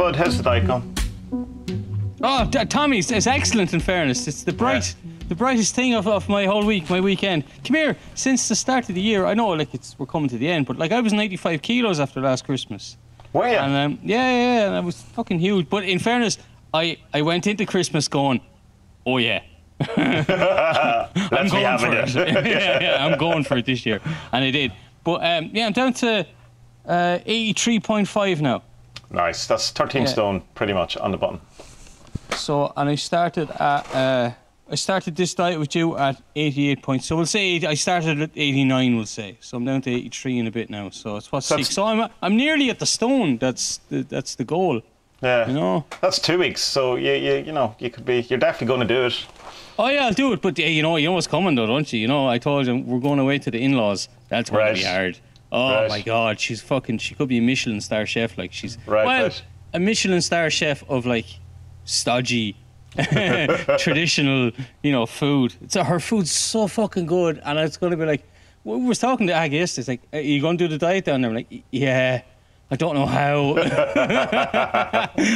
bud. How's the diet going? Oh, Tommy, it's excellent in fairness. It's the brightest thing of my whole week, my weekend. Come here, since the start of the year, I know like we're coming to the end, but like I was 95 kilos after last Christmas. Were you? And yeah, and I was fucking huge. But in fairness, I went into Christmas going, oh yeah. I'm going for it. yeah, I'm going for it this year. And I did. But yeah, I'm down to 83.5 now. Nice. That's 13 stone pretty much on the button. So, and I started this diet with you at 88 points. So we'll say I started at 89, we'll say. So I'm down to 83 in a bit now. So it's 6. So I'm nearly at the stone. That's the goal. Yeah. You know? That's 2 weeks. So you're definitely going to do it. Oh yeah, I'll do it. But you know what's coming though, don't you? You know, I told you we're going away to the in-laws. That's going to be hard. Oh my God, she could be a Michelin star chef. Like she's a Michelin star chef of like stodgy traditional, food. Her food's so fucking good, and it's going to be like, we was talking to Ag yesterday. It's like, are you going to do the diet down there? I'm like, yeah. I don't know how.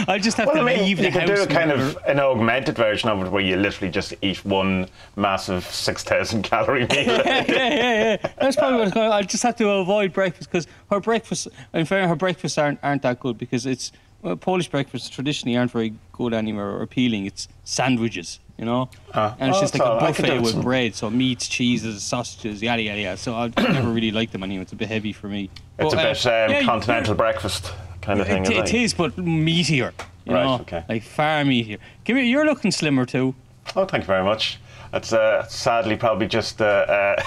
I just have to leave the house. You can do kind of an augmented version of it where you literally just eat one massive 6,000 calorie meal. yeah. That's probably what's going on. I just have to avoid breakfast because her breakfasts, in fairness, her breakfasts aren't that good because Polish breakfasts traditionally aren't very good anymore or appealing. It's sandwiches, and it's just like a buffet with bread, so meats, cheeses, sausages, yada yada yada. So I never really liked them anyway. It's a bit heavy for me. It's a bit continental breakfast kind of thing. It is, but meatier. You know? Okay. Like far meatier. Come here, you're looking slimmer too. Oh, thank you very much. It's sadly probably just the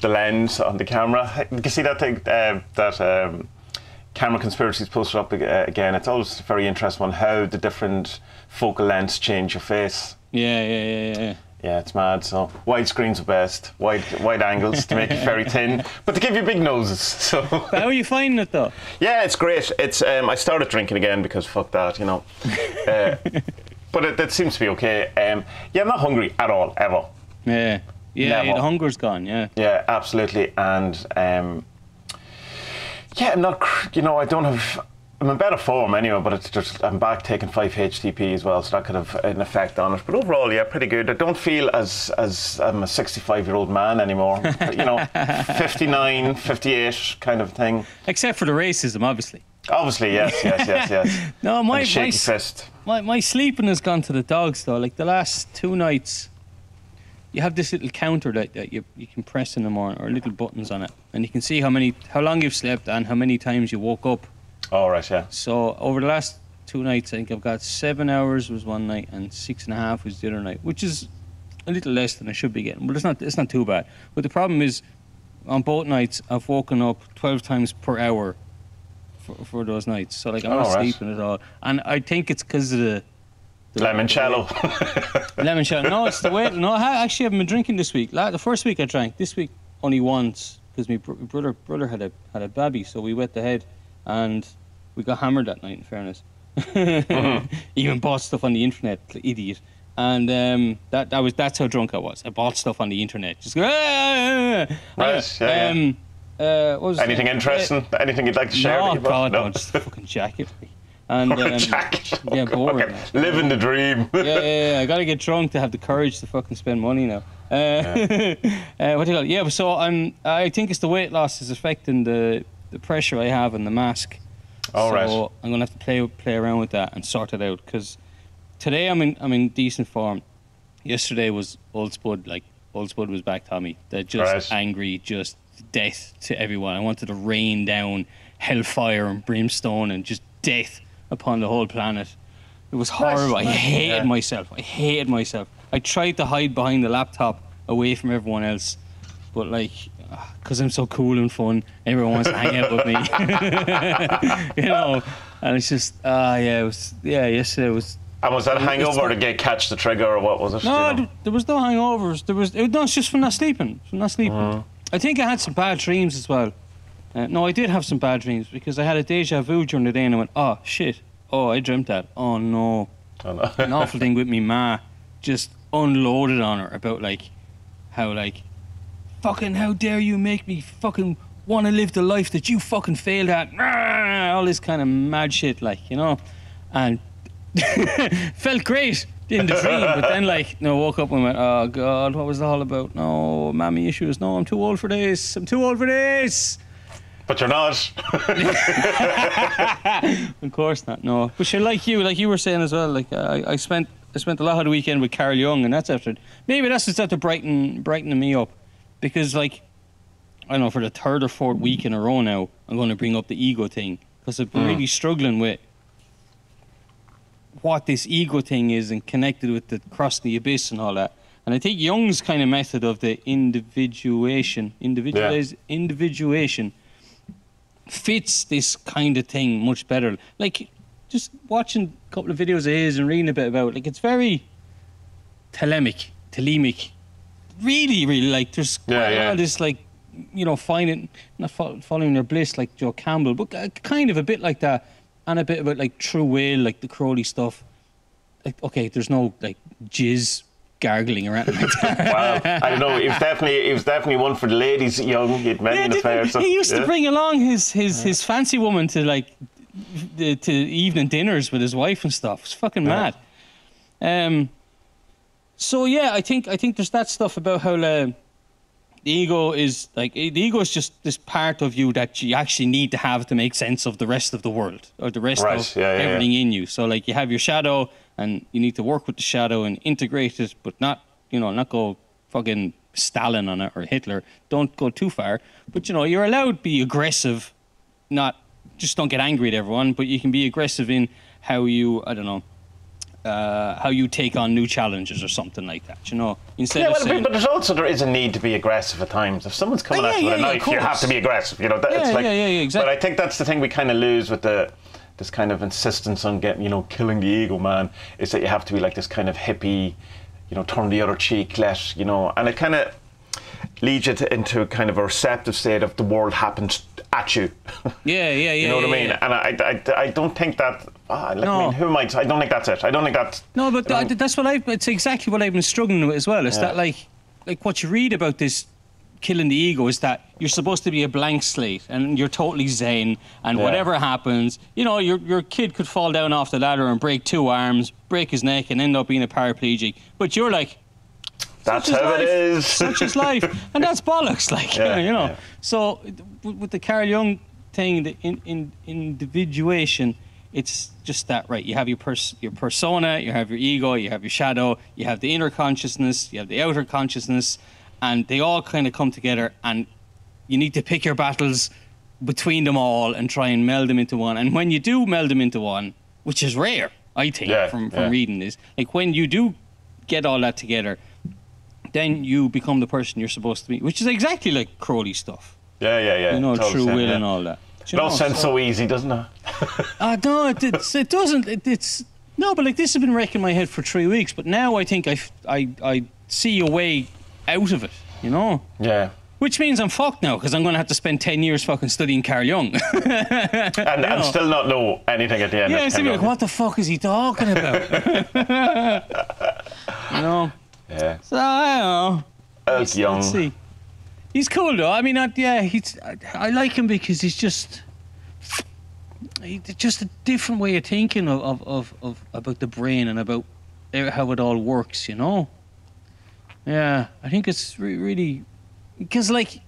lens on the camera. You can see that thing Camera Conspiracies posted up again. It's always a very interesting one, how the different focal lengths change your face. Yeah. Yeah, it's mad. So wide screens are best, wide angles to make it very thin, but to give you big noses. So how are you finding it though? Yeah, it's great. It's I started drinking again because fuck that, but it seems to be okay. I'm not hungry at all ever. Yeah, the hunger's gone. Yeah, absolutely. And I'm not. I don't have. I'm in better form anyway, but it's just I'm back taking 5-HTP as well, so that could have an effect on it. But overall, yeah, pretty good. I don't feel as I'm a 65-year-old man anymore. 59, 58 kind of thing. Except for the racism, obviously. Obviously, yes. No, my shaky fist. My sleeping has gone to the dogs though. Like the last 2 nights, you have this little counter that you can press in the morning, or little buttons on it, and you can see how long you've slept and how many times you woke up. Oh, right, yeah. So over the last 2 nights, I think I've got 7 hours was one night and 6.5 was the other night, which is a little less than I should be getting, but it's not too bad. But the problem is, on both nights, I've woken up 12 times per hour for those nights. So like I'm not sleeping at all, and I think it's because of the limoncello. Limoncello. No, it's the way. No, I actually haven't been drinking this week. The first week I drank. This week only once because my brother had a baby, so we wet the head and we got hammered that night. In fairness, even bought stuff on the internet, idiot. And that's how drunk I was. I bought stuff on the internet. Just go. Anything interesting? Anything you'd like to share? No, God, no, just a fucking jacket. And jacket. Yeah, boring. Okay. Living the dream. yeah. I gotta get drunk to have the courage to fucking spend money now. What do you call it? Yeah, so I think it's the weight loss is affecting the pressure I have in the mask. So I'm gonna have to play around with that and sort it out, because today I'm in decent form. Yesterday was Old Spud. Like Old Spud was back, Tommy. They're just angry, just death to everyone. I wanted to rain down hellfire and brimstone and just death upon the whole planet. It was horrible. I hated myself. I tried to hide behind the laptop away from everyone else, but like, because I'm so cool and fun, everyone wants to hang out with me. And it's just yesterday was. And was that a hangover to catch the trigger, or what was it? No, there was no hangovers. It's just from not sleeping. I think I had some bad dreams as well. No, I did have some bad dreams because I had a deja vu during the day and I went, oh shit, I dreamt that. Oh no. An awful thing with me ma just unloaded on her about how fucking how dare you make me fucking want to live the life that you fucking failed at. All this kind of mad shit, and felt great in the dream, but then like, woke up and went, oh God, what was it all about? No, mommy issues. No, I'm too old for this. I'm too old for this. But you're not. Of course not. No, but sure, like you were saying as well. Like I spent a lot of the weekend with Carl Jung, and that's just after brightening me up, because like, I don't know, for the third or fourth week in a row now, I'm going to bring up the ego thing, because I've been really struggling with what this ego thing is and connected with the crossing the abyss and all that. And I think Jung's kind of method of the individuation fits this kind of thing much better. Like, just watching a couple of videos of his and reading a bit about it, like, it's very telemic. Really, really, like, there's all this, like, following their bliss, like Joe Campbell, but kind of a bit like that, and a bit about, like, true will, like the Crowley stuff. Like, okay, there's no, like, jizz gargling or anything like that. Well, I don't know. It was definitely one for the ladies. Young, he'd met in the fair. So, he used to bring along his fancy woman to like to evening dinners with his wife and stuff. It's fucking mad. So yeah, I think there's that stuff about how the ego is just this part of you that you actually need to have to make sense of the rest of the world, or the rest of everything in you. So like, you have your shadow, and you need to work with the shadow and integrate it, but not go fucking Stalin on it or Hitler. Don't go too far. But you're allowed to be aggressive, just don't get angry at everyone, but you can be aggressive in how you, how you take on new challenges or something like that, instead of saying, but there is a need to be aggressive at times. If someone's coming at you with a knife, you have to be aggressive, exactly. But I think that's the thing we kind of lose with this kind of insistence on getting, killing the ego, man, is that you have to be like this kind of hippie, turn the other cheek, and it kind of leads you into kind of a receptive state of the world happens at you. You know what I mean? And I don't think that. I mean, who am I? I don't think that's it. I don't think that's. No, but that's it's exactly what I've been struggling with as well. It's that like what you read about this killing the ego is that you're supposed to be a blank slate and you're totally zen, and whatever happens, your kid could fall down off the ladder and break 2 arms, break his neck, and end up being a paraplegic. But you're like, that's how it is. Such is life, and that's bollocks. Like, So with the Carl Jung thing, the individuation, it's just that, right? You have your persona, you have your ego, you have your shadow, you have the inner consciousness, you have the outer consciousness. And they all kind of come together, and you need to pick your battles between them all and try and meld them into one. And when you do meld them into one, which is rare, I think, from reading this, like when you do get all that together, then you become the person you're supposed to be, which is exactly like Crowley stuff. Yeah. True will and all that. It all sounds so easy, doesn't it? No, it doesn't. No, but like, this has been wrecking my head for 3 weeks, but now I think I see a way out of it, Yeah. Which means I'm fucked now, because I'm going to have to spend 10 years fucking studying Carl Jung. and still not know anything at the end. Yeah, it's like, what the fuck is he talking about? Yeah. So, I don't know. Let's see. He's cool though. I mean, I like him because he's just a different way of thinking of about the brain and about how it all works, Yeah, I think it's really, because like,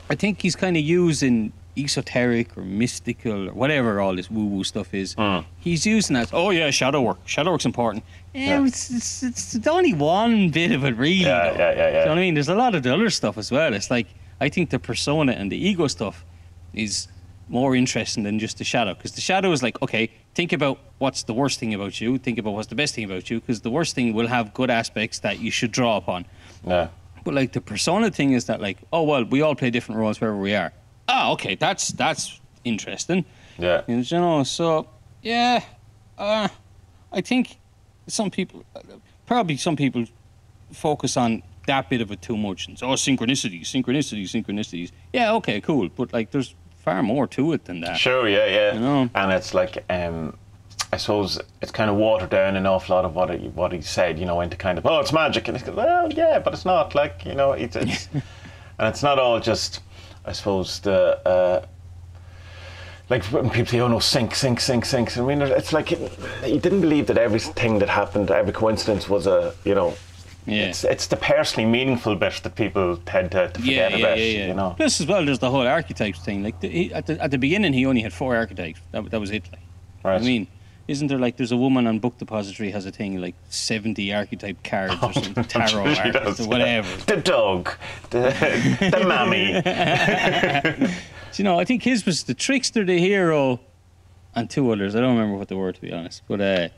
I think he's kind of using esoteric or mystical or whatever all this woo-woo stuff is. He's using that. Oh yeah, shadow work. Shadow work's important. It's only one bit of it, really. Yeah. You know what I mean? There's a lot of the other stuff as well. It's like, I think the persona and the ego stuff is more interesting than just the shadow, because the shadow is like, okay, think about what's the worst thing about you, think about what's the best thing about you, because the worst thing will have good aspects that you should draw upon. Yeah. But like the persona thing is that like, oh well, we all play different roles wherever we are. Ah, okay, that's interesting. Yeah. So yeah, I think some people focus on that bit of it too much, and synchronicities. Yeah, okay, cool, but like there's far more to it than that. Sure, yeah. And it's like, I suppose it's kind of watered down an awful lot of what he said, into kind of, oh, it's magic, and it's well, yeah, but it's not, like, it's and it's not all just, I suppose, the like when people say, "Oh no, sink." I mean, it's like he didn't believe that everything that happened, every coincidence was a, you know. Yeah. It's the personally meaningful bit that people tend to forget about. You know. Plus, as well, there's the whole archetypes thing. Like at the beginning, he only had 4 archetypes. That was it. Like, right. I mean, isn't there like there's a woman on Book Depository has a thing like 70 archetype cards or some tarot archetypes or whatever. The dog, the mammy. So, you know, I think his was the trickster, the hero, and 2 others. I don't remember what they were, to be honest. But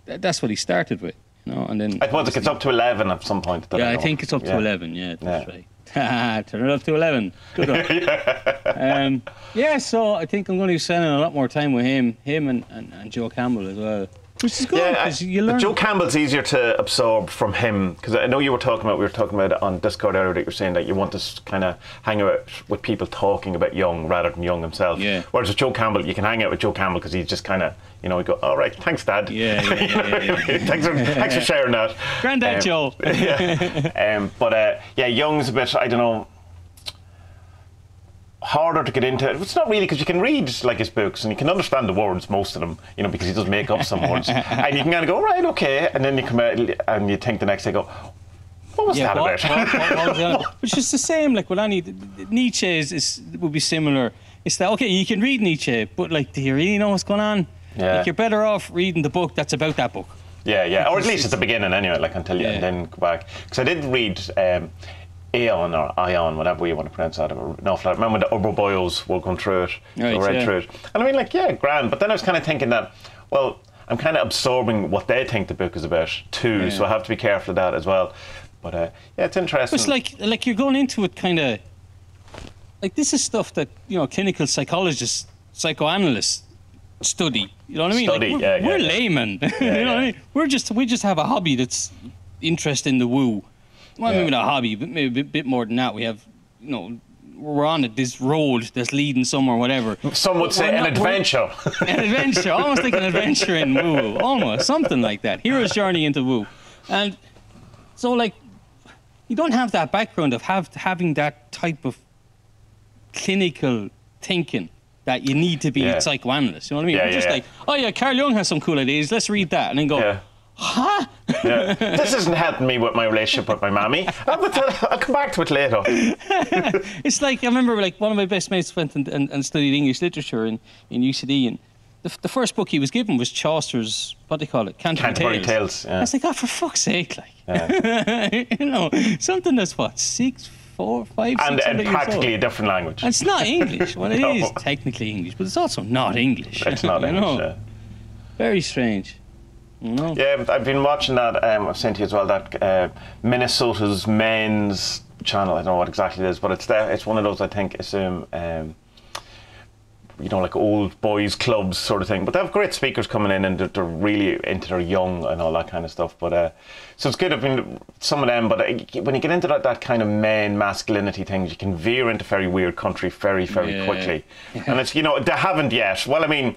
that's what he started with. You know, and then I suppose it gets up to 11 at some point. I think it's up to 11. Yeah, that's right. Turn it up to 11. Good one. So I think I'm going to be spending a lot more time with him and Joe Campbell as well. Which is good, because you learn. Joe Campbell's easier to absorb from him, because I know we were talking about it on Discord earlier, that you were saying that you want to kind of hang out with people talking about Young rather than Young himself. Yeah. Whereas with Joe Campbell, you can hang out with Joe Campbell because he's just kind of, you know, you go, all right, thanks, Dad. Yeah. Thanks for sharing that. Granddad Joe. Young's a bit, I don't know, harder to get into. It's not really, because you can read like his books and you can understand the words, most of them, you know, because he does make up some words, and you can kind of go, right, okay, and then you come out and you think the next day, go, what was that about? Which is the same, like with any Nietzsche would be similar. It's that, okay, you can read Nietzsche, but like, do you really know what's going on? Yeah. Like, you're better off reading the book that's about that book. Yeah, or at least at the beginning anyway, like until you and then go back. Because I did read Aeon or Ion, whatever way you want to pronounce that. No, I remember when the Urbo Boyos were going through it. Right, I read through it. And I mean, like, yeah, grand. But then I was kind of thinking that, well, I'm kind of absorbing what they think the book is about too, so I have to be careful of that as well. But it's interesting. It's like you're going into it kind of like, this is stuff that, you know, clinical psychologists, psychoanalysts study. You know what I mean? We're laymen. You know what I mean? We just have a hobby that's interest in the woo. Well, maybe not a hobby, but maybe a bit more than that. We have, you know, we're on this road that's leading somewhere, whatever. Some would say an adventure. An adventure, almost like an adventure in woo, almost something like that. Hero's journey into woo, and so like, you don't have that background of having that type of clinical thinking that you need to be a psychoanalyst. You know what I mean? Just like, oh yeah, Carl Jung has some cool ideas. Let's read that, and then go. Huh? This isn't helping me with my relationship with my mammy. I'll come back to it later. It's like, I remember, like, one of my best mates went and studied English literature in UCD, and the first book he was given was Chaucer's, what do they call it? Canterbury Tales. Yeah. I was like, oh, for fuck's sake, like. You know, something that's what, 6, 4, 5, 6 and practically a different language. And it's not English. Well, it is technically English, but it's also not English. It's not English. Very strange. No. Yeah, I've been watching that. I've sent you as well that Minnesota's men's channel. I don't know what exactly it is, but it's one of those, I think, you know, like old boys clubs sort of thing. But they have great speakers coming in, and they're really into their young and all that kind of stuff. But so it's good. I mean, some of them. But when you get into that kind of men masculinity things, you can veer into very weird country very, very quickly. And it's, you know, they haven't yet. Well, I mean,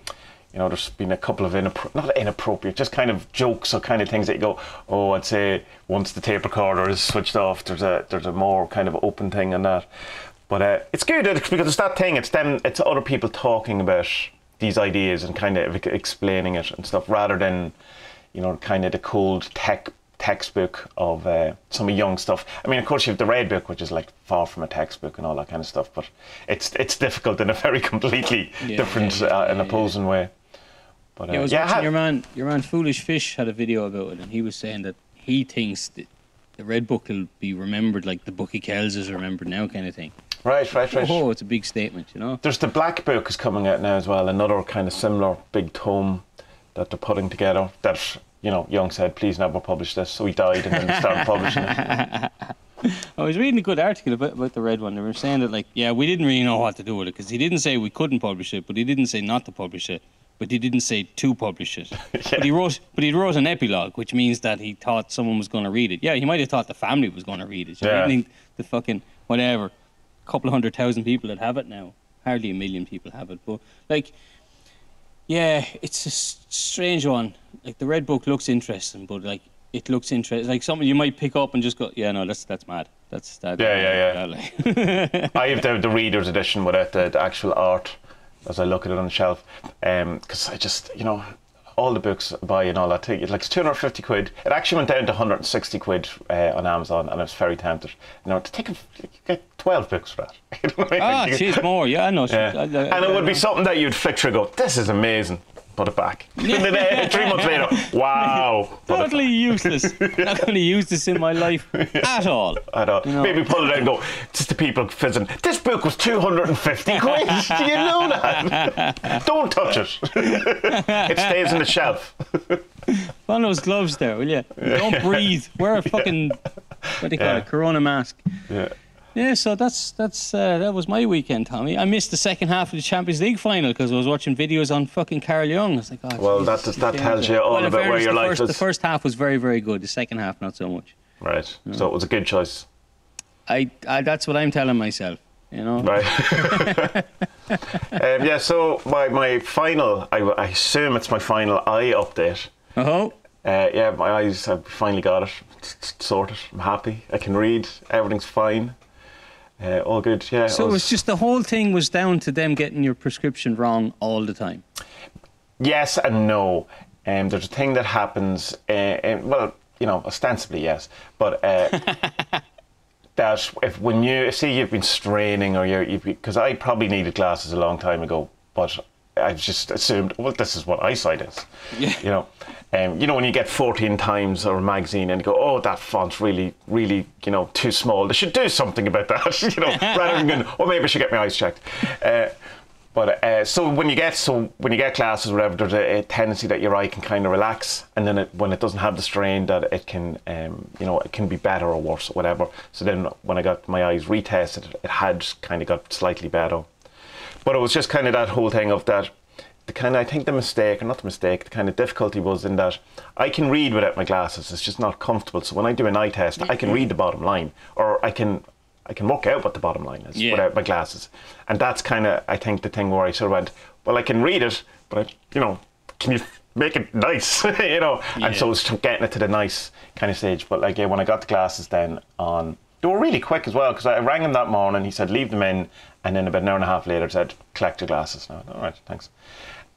you know, there's been a couple of not inappropriate, just kind of jokes or kind of things that you go, oh, I'd say once the tape recorder is switched off, there's a more kind of open thing on that. But it's good because it's that thing. It's other people talking about these ideas and kind of explaining it and stuff, rather than, you know, kind of the cold textbook of some young stuff. I mean, of course, you have the Red Book, which is like far from a textbook and all that kind of stuff, but it's difficult in a very completely different and opposing way. But, I was watching your man Foolish Fish had a video about it, and he was saying that he thinks that the Red Book will be remembered like the Book of Kells is remembered now, kind of thing. Right. Oh, it's a big statement, you know. There's the Black Book is coming out now as well, another kind of similar big tome that they're putting together. That, you know, Young said, please never publish this, so he died and then started publishing it. I was reading a good article about the Red one. They were saying that, like, yeah, we didn't really know what to do with it, because he didn't say we couldn't publish it, but he didn't say not to publish it. But he didn't say to publish it. But he wrote an epilogue, which means that he thought someone was going to read it. Yeah, he might have thought the family was going to read it. I think the fucking whatever, couple of 100,000 people that have it now. Hardly 1 million people have it. But like, yeah, it's a strange one. Like, the Red Book looks interesting, but like, it looks interesting. Like something you might pick up and just go, yeah, no, that's mad. That's that. Yeah. I have the reader's edition without the actual art. as I look at it on the shelf, because I just, all the books I buy and all that thing, it's 250 quid. It actually went down to 160 quid on Amazon, and I was very tempted. To take you get 12 books for that. Jeez, more, yeah, I know. Yeah. And it would be something that you'd flick through and go, this is amazing. Put it back. And then 3 months later, wow. Totally useless. Not going to use this in my life at all. At all. Maybe pull it out and go, just the people visiting. This book was 250 quid. Do you know that? Don't touch it. It stays on the shelf. Put on those gloves there, will you? Don't breathe. Wear a fucking, what do you call it, Corona mask. Yeah. Yeah, so that was my weekend, Tommy. I missed the second half of the Champions League final because I was watching videos on fucking Carl Young. I was like, oh, well, Jesus, that tells you all about where your life is. The first half was very, very good. The second half, not so much. Right. So it was a good choice. I that's what I'm telling myself. Right. Yeah. So my final, I assume it's my final eye update. Oh. Yeah, my eyes. I've finally got it. It's sorted. I'm happy. I can read. Everything's fine. All good, yeah. So it was just the whole thing was down to them getting your prescription wrong all the time? Yes and no. There's a thing that happens, well, ostensibly yes, but that if when you see you've been straining or because I probably needed glasses a long time ago, but I just assumed, well, this is what eyesight is. Yeah. When you get 14 times or a magazine and you go, oh, that font's really, really, too small. They should do something about that, rather than going, oh, maybe I should get my eyes checked. So when you get glasses or whatever, there's a tendency that your eye can kind of relax, and then when it doesn't have the strain, that it can, it can be better or worse or whatever. So then when I got my eyes retested, it had kind of got slightly better. But it was just kind of that whole thing of that, the kind of the kind of difficulty was in that I can read without my glasses. It's just not comfortable. So when I do an eye test, I can read the bottom line, or I can work out what the bottom line is without my glasses. And that's kind of, I think, the thing where I sort of went, well, I can read it, but can you make it nice? And so it's getting it to the nice kind of stage. But when I got the glasses then on, they were really quick as well, because I rang him that morning. He said, leave them in. And then about an hour and a half later, said, collect your glasses. Now, all right, thanks.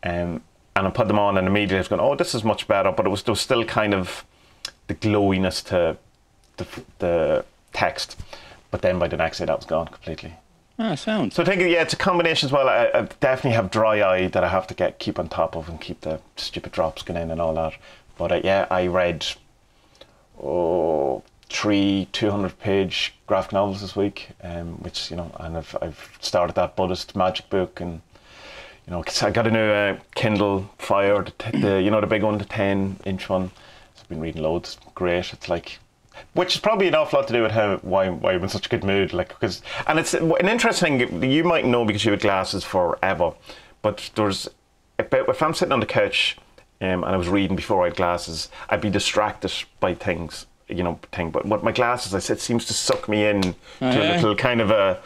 And I put them on, and immediately I was going, oh, this is much better. But there was still kind of the glowiness to the text. But then by the next day, that was gone completely. Sound. So I think, it's a combination as well. I definitely have dry eye that I have to keep on top of and keep the stupid drops going in and all that. But I read 3 200-page graphic novels this week, which and I've started that Buddhist magic book, and I got a new Kindle Fire, the big one, the 10-inch one. So I've been reading loads. Great. It's which is probably an awful lot to do with why I'm in such a good mood. And it's an interesting thing you might know because you had glasses forever, but if I'm sitting on the couch and I was reading before I had glasses, I'd be distracted by things. But what my glasses, it seems to suck me in to a little kind of a,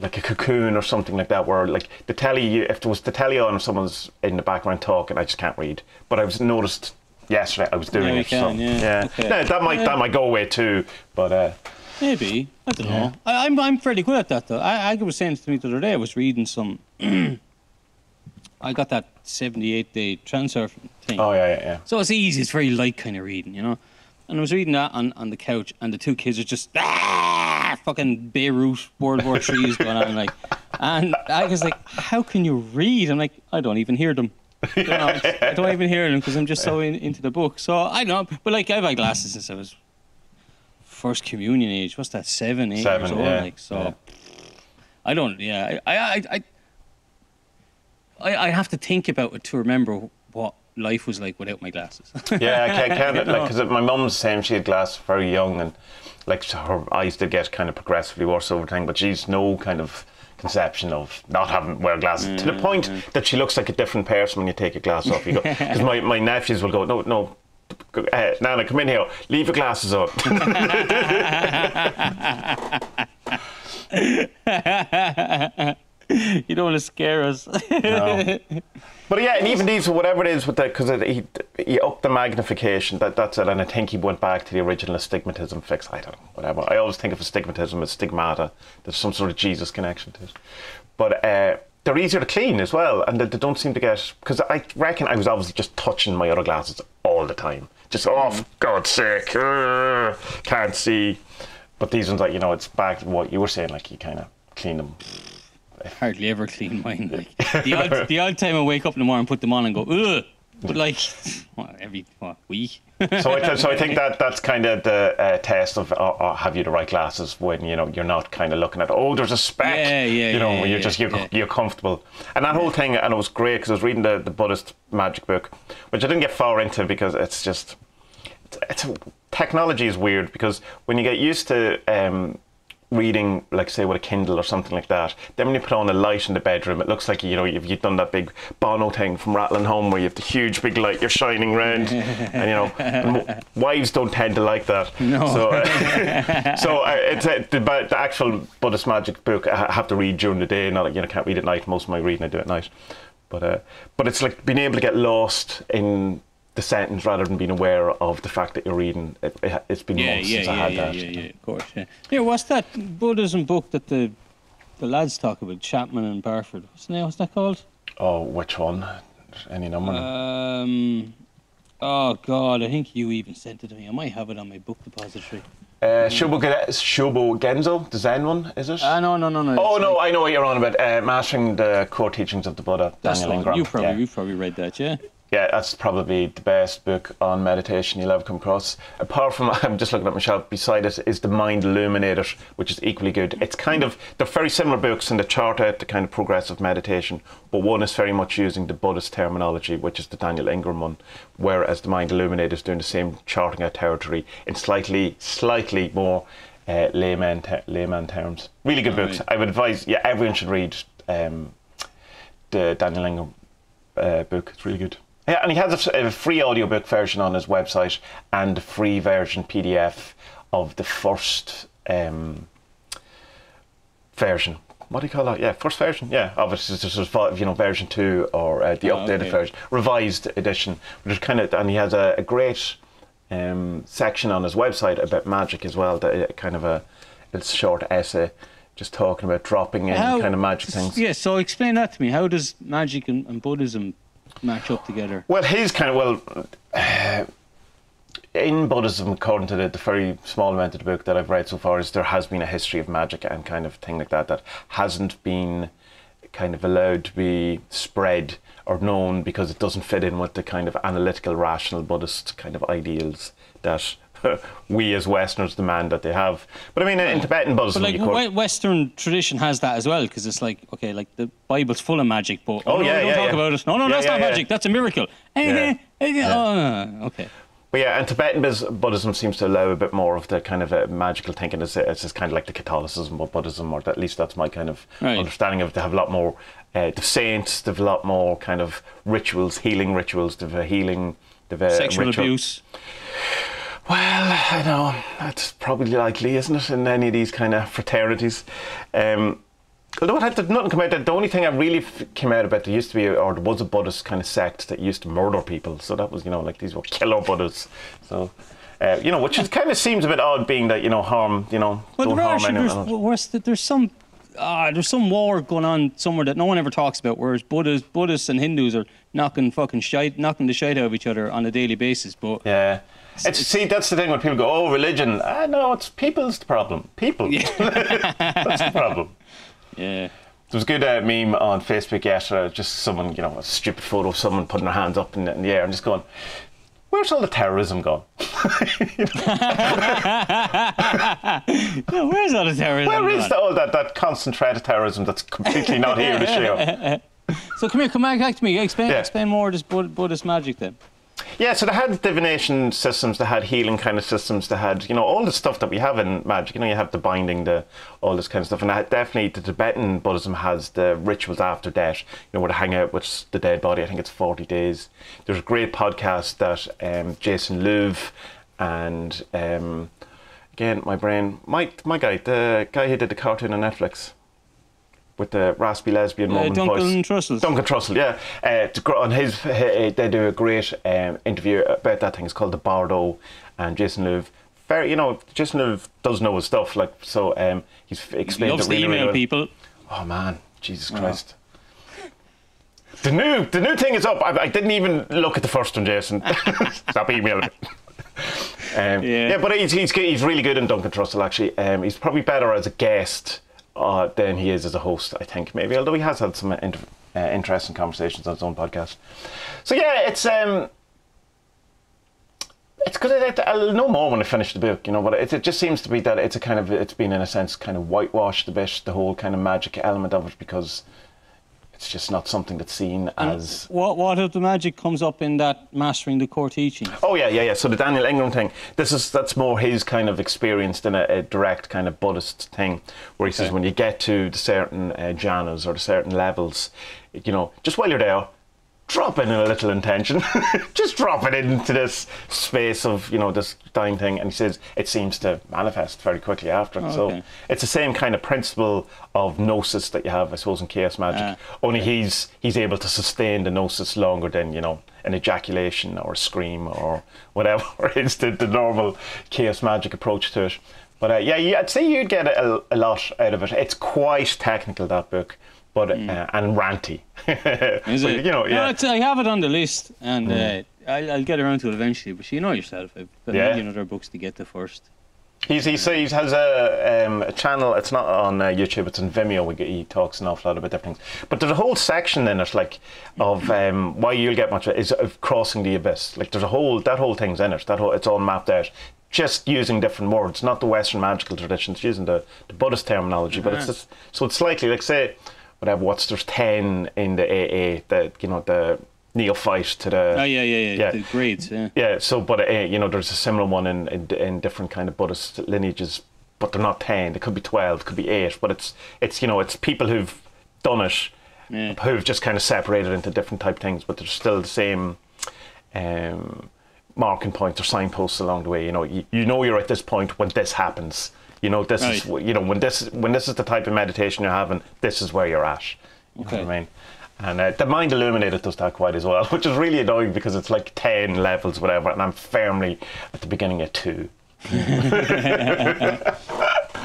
like a cocoon or something like that, where the telly, if there was the telly on or someone's in the background talking, I just can't read. But I was noticed yesterday I was doing it. Okay. That might go away too, but maybe, I don't know. I'm fairly good at that though. I was saying to me the other day, I was reading some. I got that 78-day transurfing thing. Oh yeah. So it's easy. It's very light kind of reading, And I was reading that on the couch, and the two kids are just fucking Beirut World War III is going on, and I was like, how can you read? I'm like, I don't even hear them. I don't even hear them because I'm just so into the book. So I don't know, but I've had glasses since I was first communion age. What's that? 7, 8 years old. I don't. I have to think about it to remember what life was like without my glasses. Yeah, I can't. Because my mum's the same. She had glasses very young, and her eyes did get kind of progressively worse over time. But she's no kind of conception of not having wear glasses to the point that she looks like a different person when you take your glasses off. Because my nephews will go, no, Nana, come in here, leave your glasses on. You don't want to scare us. No. But and even these, whatever it is, because he upped the magnification, that's it, and I think he went back to the original astigmatism fix. I don't know, whatever. I always think of astigmatism as stigmata. There's some sort of Jesus connection to it. But they're easier to clean as well, and they don't seem to get, because I reckon I was obviously just touching my other glasses all the time, just for God's sake, can't see. But these ones, like, you know, it's back to what you were saying, like you kind of clean them. I hardly ever clean mine. Like the odd time I wake up in the morning, put them on, and go ugh. But like every week. So I think that's kind of the test of have you the right glasses when, you know, you're not kind of looking at, there's a speck, you know, you're comfortable. And that whole thing, and it was great because I was reading the Buddhist magic book, which I didn't get far into because it's just technology is weird, because when you get used to reading, like say with a Kindle or something like that, then when you put on a light in the bedroom, it looks like, you know, you've done that big Bono thing from Rattling Home where you have the huge big light, you're shining round, and you know, and wives don't tend to like that. No. So it's the actual Buddhist magic book I have to read during the day, not like, you know, can't read at night. Most of my reading I do at night, but it's like being able to get lost in the sentence rather than being aware of the fact that you're reading. It's been months since I had that. Yeah, of course. Yeah, what's that Buddhism book that the lads talk about, Chapman and Barford? What's that called? Oh, which one? Any number? Oh God, I think you even sent it to me. I might have it on my book depository. Shobo Genzo, the Zen one, is it? No. Oh no, I know what you're on about. Mastering the Core Teachings of the Buddha. That's Daniel the one. Ingram. You've probably read that, yeah? Yeah, that's probably the best book on meditation you'll ever come across. Apart from, I'm just looking at my shelf, beside it is The Mind Illuminated, which is equally good. It's kind of, they're very similar books and they chart out the kind of progressive meditation, but one is very much using the Buddhist terminology, which is the Daniel Ingram one, whereas The Mind Illuminated is doing the same charting out territory in slightly more layman terms. Really good books. I would advise, everyone should read the Daniel Ingram book. It's really good. Yeah, and he has a free audiobook version on his website and a free version PDF of the first version. What do you call that? Yeah, first version. Yeah, obviously this is, you know, version 2 or the updated version, revised edition. Which is kind of, and he has a great section on his website about magic as well. That kind of a short essay, just talking about dropping in kind of magic things. Yeah, so explain that to me. How does magic and Buddhism match up together? Well, in Buddhism, according to the very small amount of the book that I've read so far, is there has been a history of magic and kind of thing like that hasn't been kind of allowed to be spread or known because it doesn't fit in with the kind of analytical, rational Buddhist kind of ideals that we as Westerners demand that they have. But I mean, in Tibetan Buddhism, but like Western tradition has that as well, because it's like, okay, like the Bible's full of magic, but don't talk about it. No, that's not magic. That's a miracle. Okay. But yeah, and Tibetan Buddhism seems to allow a bit more of the kind of magical thinking. It's just kind of like the Catholicism of Buddhism, or at least that's my kind of understanding of it. They have a lot more, the saints, they have a lot more kind of rituals, healing rituals, they have healing, they have sexual abuse. Well, I know, that's probably likely, isn't it, in any of these kind of fraternities. Although it had nothing come out. The only thing that really came out about, there used to be, or there was a Buddhist kind of sect that used to murder people. So that was, you know, like these were killer Buddhists. So, you know, which is, kind of seems a bit odd, being that, you know, harm, you know, don't harm anyone. There's some war going on somewhere that no one ever talks about, whereas Buddhists and Hindus are knocking the shite out of each other on a daily basis. But yeah. See, that's the thing when people go, oh, religion. No, it's people's the problem. People. Yeah. That's the problem. Yeah. There was a good meme on Facebook yesterday, just someone, you know, a stupid photo of someone putting their hands up in the air and just going, where's all the terrorism gone? No, where's all the terrorism Where gone? is all that concentrated terrorism that's completely not here to show? So come back to me. Explain more of this Buddhist magic then. Yeah, so they had divination systems, they had healing kind of systems, they had, you know, all the stuff that we have in magic. You know, you have the binding, all this kind of stuff. And definitely the Tibetan Buddhism has the rituals after death, you know, where they hang out with the dead body. I think it's 40 days. There's a great podcast that Jason Louv and, again, my guy, the guy who did the cartoon on Netflix, with the raspy lesbian woman voice. Duncan Trussell, yeah. On his, they do a great interview about that thing. It's called The Bardo, and Jason Louv. You know, Jason Louv does know his stuff. Like, so he's explained it really well. People. Oh man, Jesus Christ. The new thing is up. I didn't even look at the first one, Jason. Stop emailing me. But he's really good in Duncan Trussell, actually. He's probably better as a guest than he is as a host, I think, maybe, although he has had some interesting conversations on his own podcast. So yeah, it's good. I'll know more when I finish the book, but it just seems to be that it's been, in a sense, kind of whitewashed a bit, the whole kind of magic element of it, because it's just not something that's seen as... What if the magic comes up in that Mastering the Core Teachings? Oh, yeah. So the Daniel Ingram thing, that's more his kind of experience than a direct kind of Buddhist thing, where he says when you get to the certain jhanas or the certain levels, just while you're there, drop in a little intention. Just drop it into this space of, this dying thing. And he says it seems to manifest very quickly after. So it's the same kind of principle of gnosis that you have, I suppose, in chaos magic. Only he's able to sustain the gnosis longer than, an ejaculation or a scream or whatever is the normal chaos magic approach to it. But I'd say you'd get a lot out of it. It's quite technical, that book. But and ranty. Is it? No, I have it on the list, and I'll get around to it eventually. But you know yourself, I've got a million other books to get to first. He has a channel. It's not on YouTube. It's on Vimeo. He talks an awful lot about different things. But there's a whole section in it, of why you'll get much is of crossing the abyss. There's that whole thing's in it. It's all mapped out. Just using different words, not the Western magical traditions, using the Buddhist terminology. But it's just, so it's slightly say. Whatever, there's 10 in the AA, the neophyte to the... Oh, yeah. The grades, yeah. Yeah, so, but, there's a similar one in different kind of Buddhist lineages, but they're not 10, there could be 12, could be 8, but it's people who've done it, who've just kind of separated into different type things, but there's still the same marking points or signposts along the way. You're at this point when this happens. This is when this is the type of meditation you're having. This is where you're at. You know what I mean? And the Mind Illuminated does that quite as well, which is really annoying because it's 10 levels, whatever, and I'm firmly at the beginning of 2. Yeah,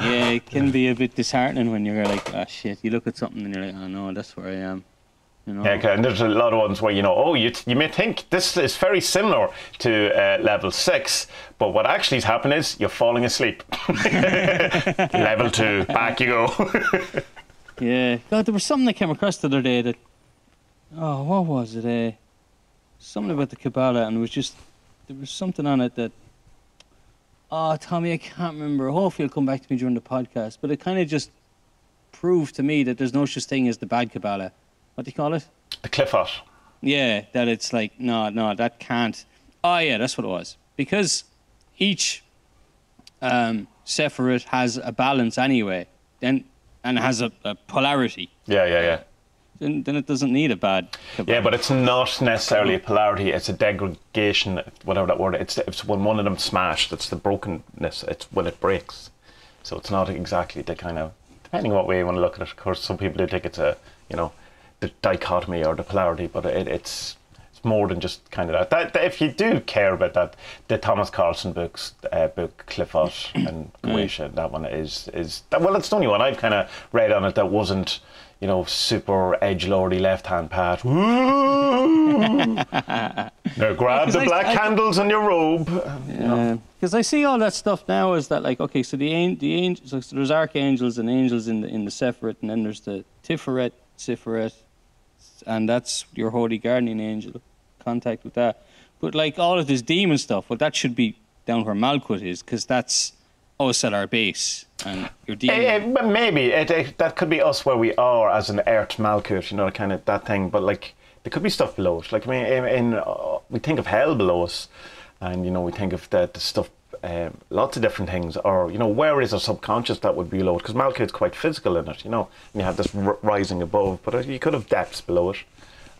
it can be a bit disheartening when you're like, oh shit. You look at something and you're like, oh no, that's where I am. Yeah, and there's a lot of ones where you may think this is very similar to level 6, but what actually is happening is you're falling asleep. Level 2, back you go. Yeah, God, there was something I came across the other day that, what was it? Something about the Kabbalah, and there was something on it that, Tommy, I can't remember. Hopefully it'll come back to me during the podcast, but it kind of just proved to me that there's no such thing as the bad Kabbalah. What do you call it? The Clifford. Yeah, that it's no, that can't. Oh, yeah, that's what it was. Because each Sephirot has a balance anyway, and has a polarity. Yeah. Then it doesn't need a bad Kabbalah. Yeah, but it's not necessarily a polarity. It's a degradation, whatever that word. It's when one of them smashed. It's the brokenness. It's when it breaks. So it's not exactly the kind of, depending on what way you want to look at it. Of course, some people do think it's the dichotomy or the polarity, but it's more than just kind of that. If you do care about that, the Thomas Carlson book Clifford and Goetia, that one is that, well, it's the only one I've kind of read on it that wasn't super edgelordy left-hand path. Now grab the black candles on your robe. Because I see all that stuff now is that so the angels, so there's archangels and angels in the Sephirot, and then there's the Tiferet, Siferet, and that's your holy guardian angel, contact with that. But all of this demon stuff, well, that should be down where Malkuth is, because that's us at our base, and your demon. Maybe that could be us where we are as an Earth Malkuth, kind of that thing. But there could be stuff below us. We think of hell below us, and we think of the stuff. Lots of different things, or where is our subconscious that would be below it? Because Malkuth's quite physical in it, and you have this rising above, but you could have depths below it.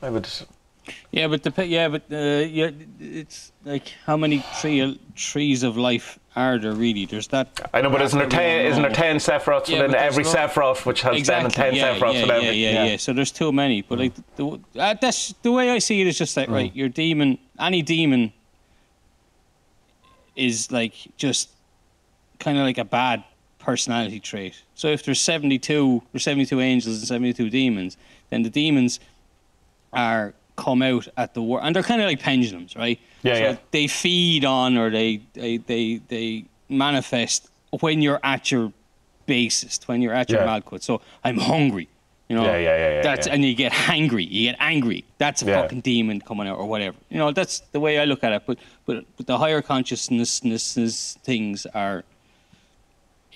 I would. Yeah, but it's how many trees of life are there really? There's that. I know, but isn't there 10 Sephiroths within every Sephiroth, which has then 10 Sephiroths within every? Yeah. So there's too many, but that's the way I see it. Is just right. Your demon, any demon, is just kind of a bad personality trait. So if there's 72 angels and 72 demons, then the demons are come out at the worst, and they're kind of like pendulums, right? Yeah, They feed on, or they manifest when you're at your basest, when you're at your malcut. So I'm hungry, you know. That's and you get hangry, you get angry. That's a fucking demon coming out, or whatever. You know, that's the way I look at it. But the higher consciousness things are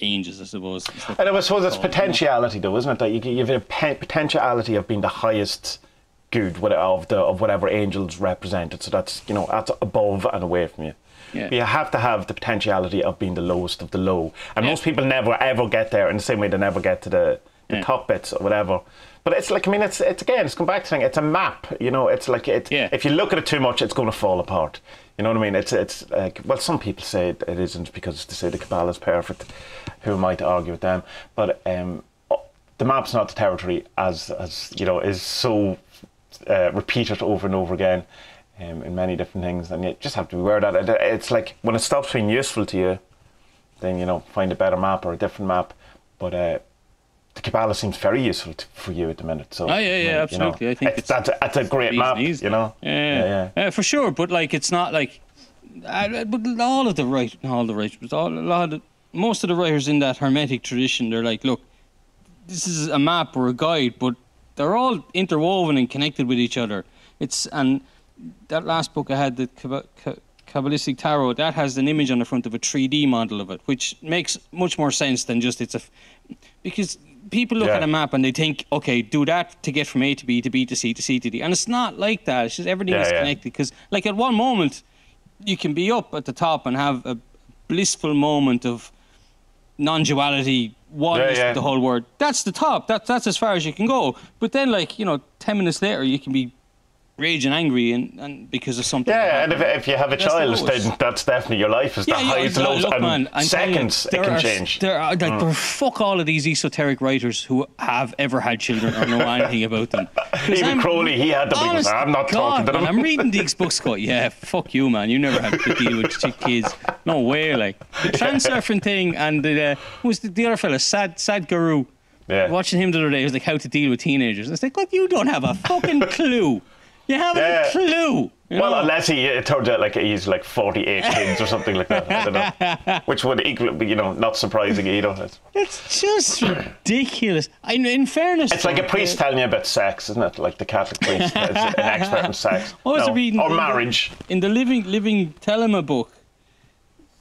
angels, I suppose. And I suppose it's potentiality, though, isn't it? That you have a potentiality of being the highest good of whatever angels represented. So that's, you know, that's above and away from you. Yeah. But you have to have the potentiality of being the lowest of the low. And most people never ever get there in the same way they never get to the top bits or whatever. But it's like, I mean, it's again, it's come back to saying it's a map. You know, it's like if you look at it too much, it's going to fall apart. You know what I mean? It's like, well, some people say it isn't because they say the Kabbalah is perfect. Who am I to argue with them? But the map's not the territory, as you know, is so repeated over and over again in many different things, and you just have to be aware of that. It's like when it stops being useful to you, then, you know, find a better map or a different map. But the Kabbalah seems very useful for you at the minute. So absolutely. You know, I think that's a great map, you know. For sure. But like, it's not like, but most of the writers in that Hermetic tradition, they're like, look, this is a map or a guide, but they're all interwoven and connected with each other. And that last book I had, the Kabbalistic Tarot, that has an image on the front of a 3D model of it, which makes much more sense than just because people look at a map and they think, okay, do that to get from A to B to B to C to C to D, and it's not like that. It's just everything is connected. Because like at one moment, you can be up at the top and have a blissful moment of non-duality, oneness with the whole world. That's the top. That's as far as you can go. But then, like, you know, 10 minutes later, you can be raging angry and because of something. Yeah, and if you have a child, then that's definitely your life is the highs and lows. Look, man, seconds it can change. There are fuck all of these esoteric writers who have ever had children or know anything about them. Even Crowley, he had the biggest. I'm not talking to them. I'm reading these books going, yeah, fuck you, man. You never had to deal with kids. No way, like. The transurfing thing and who's the other fella, Sad Guru. Yeah. Watching him the other day, it was like how to deal with teenagers. And it's like, what, you don't have a fucking clue. You haven't a clue. Well, unless it turns out like he's like 48 kids or something like that. I don't know. Which would equal, you know, not surprising either. It's just ridiculous. In fairness, it's like a priest telling you about sex, isn't it? Like the Catholic priest is an expert in sex. I was reading or marriage. In the Living Telema book,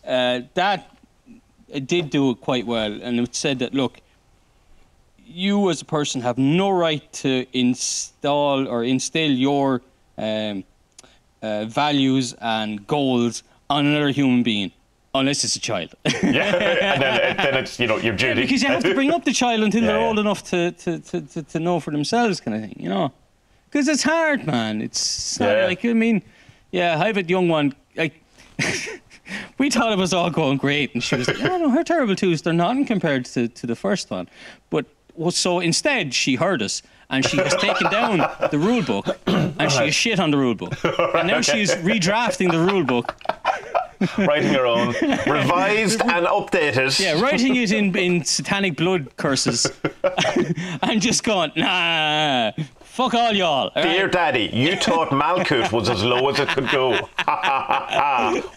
that it did do it quite well, and it said that, look, you as a person have no right to instill your values and goals on another human being, unless it's a child. And then it's, you know, your duty. Because you have to bring up the child until they're old enough to know for themselves, kind of thing, you know. Because it's hard, man. It's not like, I mean, I have a young one, like, we thought it was all going great, and she was like, no, her terrible twos, they're nothing compared to the first one. But so instead, she heard us, and she has taken down the rule book, and she has shit on the rule book. And now she's redrafting the rule book. Writing her own, revised and updated. Yeah, writing it in satanic blood curses. And just going, nah, fuck all y'all. Dear Daddy, you thought Malkut was as low as it could go.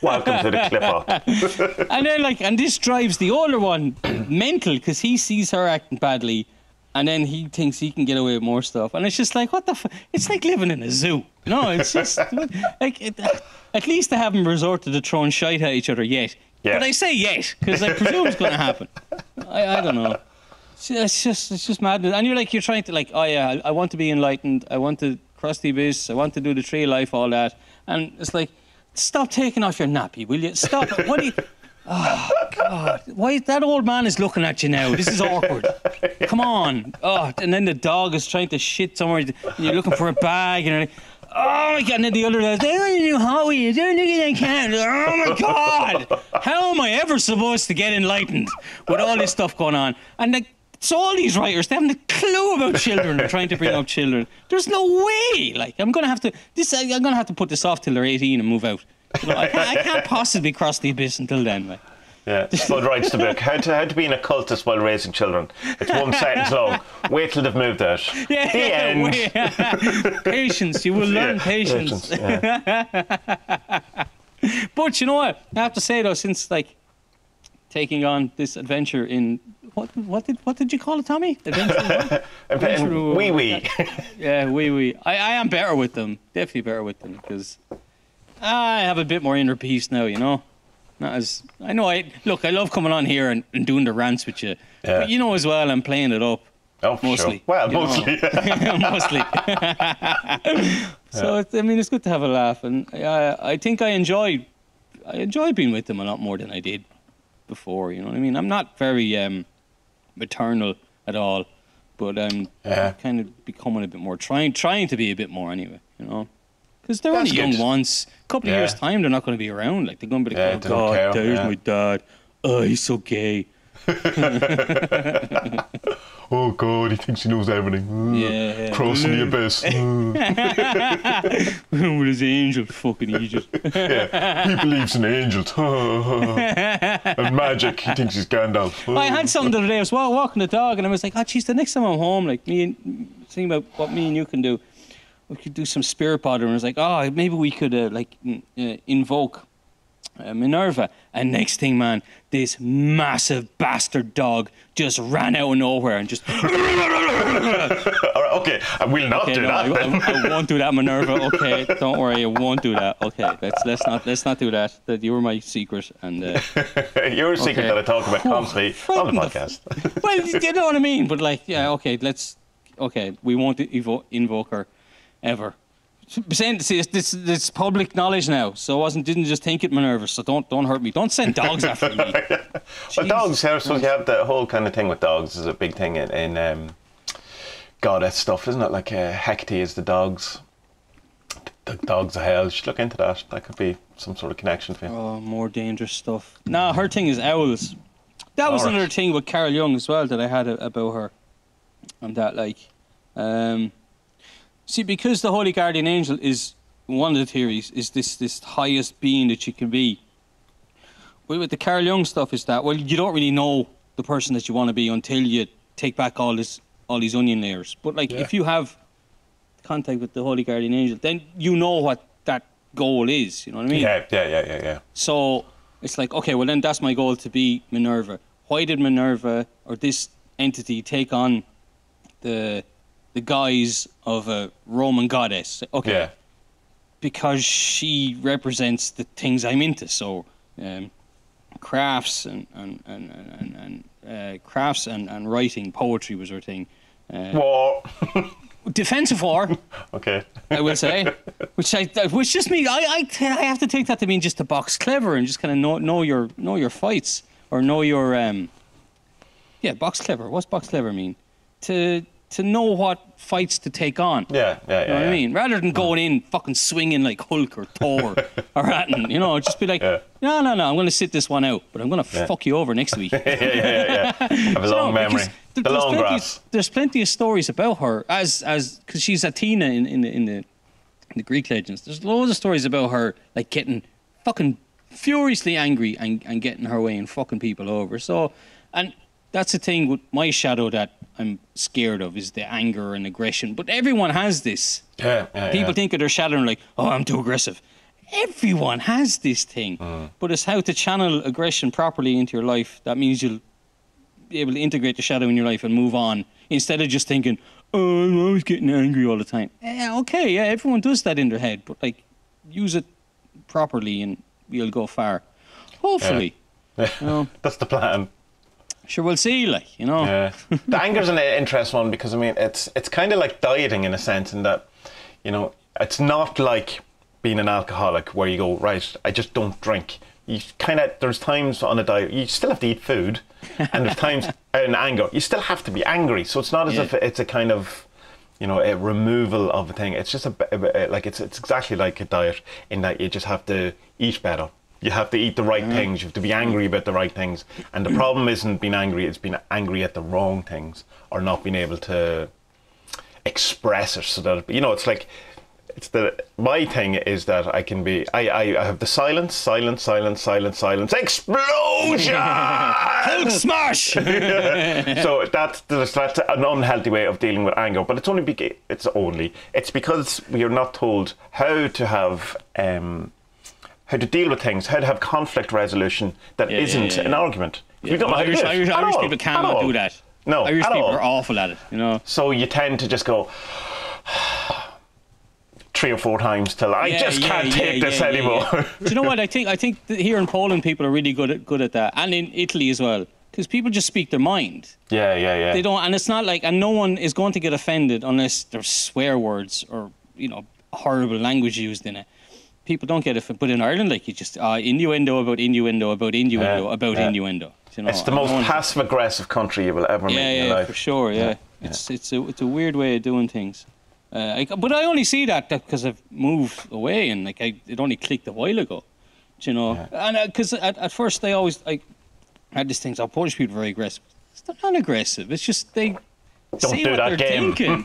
Welcome to the clip-off. And then, like, and this drives the older one mental, because he sees her acting badly, and then he thinks he can get away with more stuff. And it's just like, what the fuck? It's like living in a zoo. No, it's just, like, at least they haven't resorted to throwing shite at each other yet. Yeah. But I say yet, because I presume it's going to happen. I don't know. It's just madness. And you're trying to, like, oh yeah, I want to be enlightened. I want to cross the abyss. I want to do the tree of life, all that. And it's like, stop taking off your nappy, will you? Stop. What do you... Oh, God. Why? That old man is looking at you now. This is awkward. Come on. Oh, and then the dog is trying to shit somewhere, and you're looking for a bag, and you're like, oh my God. And then the other guy's, they want to do Howie. They're looking at can. Oh my God. How am I ever supposed to get enlightened with all this stuff going on? And like, so all these writers, they haven't a clue about children or trying to bring up children. There's no way. Like, I'm gonna have to put this off till they're 18 and move out. You know, I can't possibly cross the abyss until then. Like. Yeah, Spud writes the book, How to be an occultist while raising children. It's one sentence long. Wait till they've moved out. Yeah, the end. Patience. You will learn patience. Yeah. But you know what? I have to say though, since like taking on this adventure in what did you call it, Tommy? Adventure wee wee. Yeah, wee wee. I am better with them. Definitely better with them because I have a bit more inner peace now. You know. Not as I know. I love coming on here and doing the rants with you, but you know as well, I'm playing it up. Oh, mostly. Sure. Well, mostly. Mostly. So it's good to have a laugh, and I think I enjoy being with them a lot more than I did before. You know what I mean? I'm not very maternal at all, but I'm kind of becoming a bit more trying to be a bit more anyway. You know. Because they're only young once. A couple of years' time, they're not going to be around. Like, they're going to be like, oh, God, there's my dad. Oh, he's so gay. Oh, God, he thinks he knows everything. Yeah. Crossing the abyss. With his angel fucking Egypt. Yeah, he believes in angels. And magic. He thinks he's Gandalf. I had something the other day. I was walking the dog, and I was like, oh, geez, the next time I'm home, like, thinking about what me and you can do. We could do some spirit potter, and I was like, oh, maybe we could invoke Minerva. And next thing, man, this massive bastard dog just ran out of nowhere and just. Okay, I will not do that. I won't do that, Minerva. Okay, don't worry, I won't do that. Okay, let's not do that. That you were my secret, and your secret that I talk about constantly on the podcast. Well, you know what I mean. But like, yeah, okay, we won't invoke her. Ever. This public knowledge now, so didn't just think it, Minerva. So don't hurt me. Don't send dogs after me. Well, dogs. So you have the whole kind of thing with dogs is a big thing in goddess stuff, isn't it? Like Hecate is the dogs. The dogs of hell. You should look into that. That could be some sort of connection for you. Oh, more dangerous stuff. Nah, her thing is owls. That was another thing with Carol Young as well that I had about her, and that like. See, because the Holy Guardian Angel is one of the theories, is this highest being that you can be. Well, with the Carl Jung stuff is that, well, you don't really know the person that you want to be until you take back all these onion layers. But like, if you have contact with the Holy Guardian Angel, then you know what that goal is. You know what I mean? Yeah. So it's like, okay, well then that's my goal, to be Minerva. Why did Minerva or this entity take on the guise of a Roman goddess? Okay. Yeah. Because she represents the things I'm into. So crafts and writing, poetry was her thing. War. Defensive war. Okay. I will say, which just means I have to take that to mean just to box clever and just kind of know your fights, or know your box clever. What's box clever mean? To know what fights to take on. Yeah. You know what I mean? Rather than going in fucking swinging like Hulk or Thor or Atten, just be like, no, I'm going to sit this one out, but I'm going to fuck you over next week. Yeah. Have a long memory. The long grass. There's plenty of stories about her because she's Athena in the Greek legends. There's loads of stories about her like getting fucking furiously angry and getting her way and fucking people over. So, and that's the thing with my shadow that I'm scared of, is the anger and aggression. But everyone has this. People think of their shadow and like, oh, I'm too aggressive. Everyone has this thing. But it's how to channel aggression properly into your life. That means you'll be able to integrate the shadow in your life and move on, instead of just thinking, oh, I'm always getting angry all the time. Everyone does that in their head. But like, use it properly and you'll go far. Hopefully. That's the plan. Sure, we'll see, Yeah. The anger's an interesting one because, I mean, it's kind of like dieting in a sense, in that, it's not like being an alcoholic where you go, right, I just don't drink. There's times on a diet, you still have to eat food, and there's times in anger, you still have to be angry. So it's not as if it's a kind of, a removal of a thing. It's just it's exactly like a diet, in that you just have to eat better. You have to eat the right things. You have to be angry about the right things. And the problem isn't being angry, it's being angry at the wrong things, or not being able to express it. So that, it's like, my thing is that I can be. I have the silence, explosion, Hulk smash. So that's an unhealthy way of dealing with anger. But it's because we are not told how to have how to deal with things, how to have conflict resolution that isn't an argument. Yeah. Irish people cannot do that. No, Irish people all. are awful at it, you know. So you tend to just go 3 or 4 times till I just can't take this anymore. Do you know what? I think that here in Poland people are really good at that, and in Italy as well, because people just speak their mind. Yeah. They don't, and it's not like, and no one is going to get offended unless there's swear words or horrible language used in it. People don't get it, but in Ireland, like, you just innuendo about innuendo about innuendo about innuendo. You know, it's the most passive-aggressive country you will ever meet in your life. For sure. Yeah. It's a weird way of doing things. But I only see that because I've moved away, and like it only clicked a while ago. You know, and because at first I had this thing. So Polish people are very aggressive. It's not aggressive. It's just they don't say do what that they're game. thinking.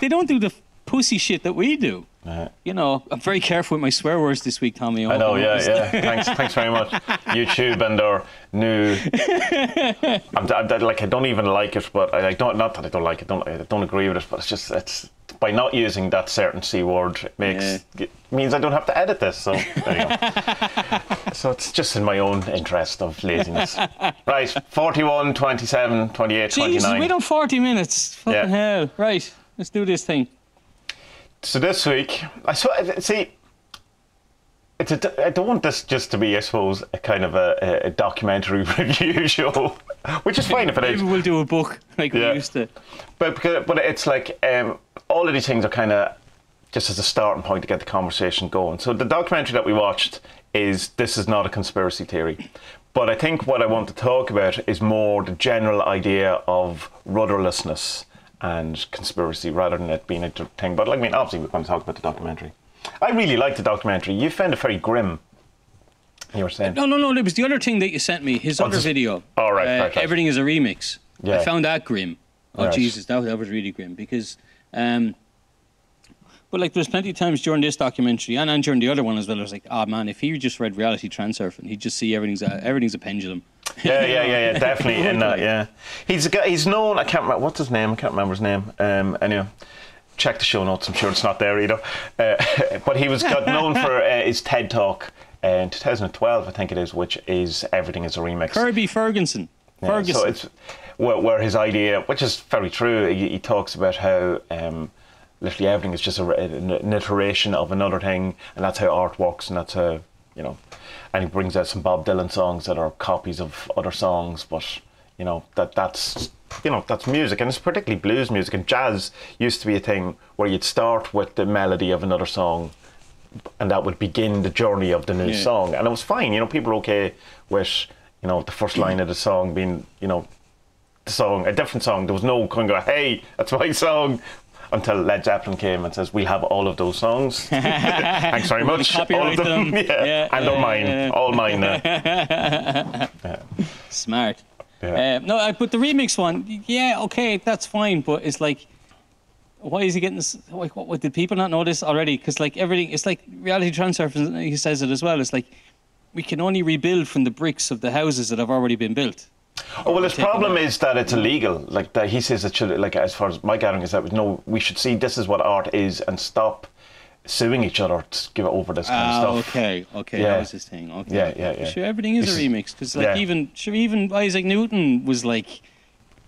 They don't do the pussy shit that we do. You know, I'm very careful with my swear words this week, Tommy. I know, Thanks very much. YouTube and our new. I don't even like it, but I don't. Not that I don't like it. I don't agree with it, but it's by not using that certain C word it means I don't have to edit this. So there you go. So it's just in my own interest of laziness. Right, 41, 27, 28, Jesus, 29. we done 40 minutes. Fucking hell. Right, let's do this thing. So this week, I don't want this just to be, I suppose, a kind of a documentary review show, which is fine if it is. Maybe we'll do a book like we used to. But it's like all of these things are kind of just as a starting point to get the conversation going. So the documentary that we watched is This Is Not a Conspiracy Theory. But I think what I want to talk about is more the general idea of rudderlessness and conspiracy rather than it being a thing. But obviously we're going to talk about the documentary. I really liked the documentary. You found it very grim, you were saying. No, it was the other thing that you sent me, his other video. Oh, right. Everything is a remix. Yeah. I found that grim. Oh, right. Jesus, that was really grim because... but like there's plenty of times during this documentary and during the other one as well, I was like, man, if he just read reality transurfing, he'd just see everything's a pendulum. Yeah, definitely in that. Yeah, he's known. I can't remember what's his name. I can't remember his name. Anyway, check the show notes. I'm sure it's not there either. But he got known for his TED talk in 2012, I think it is, which is Everything Is a Remix. Kirby Ferguson. So it's where his idea, which is very true. He talks about how literally everything is just an iteration of another thing, and that's how art works, and that's how And he brings out some Bob Dylan songs that are copies of other songs, but that's music, and it's particularly blues music. And jazz used to be a thing where you'd start with the melody of another song, and that would begin the journey of the new song, and it was fine. People were okay with the first line of the song being the song, a different song. There was no kind of hey, that's my song. Until Led Zeppelin came and says, we'll have all of those songs. Thanks very much. All of them. And they're mine. All mine now. Smart. Yeah. But the remix one, okay, that's fine. But it's like, why is he getting this? What did people not know this already? Because like everything, it's like reality transurfing, he says it as well. It's like, we can only rebuild from the bricks of the houses that have already been built. Oh, well, his problem is that it's illegal. Like that, he says it should. Like as far as my gathering is that we should see this is what art is and stop suing each other to give over this kind of stuff. Okay, that was his thing. Okay, yeah. Sure, everything is a remix because like even Isaac Newton was like,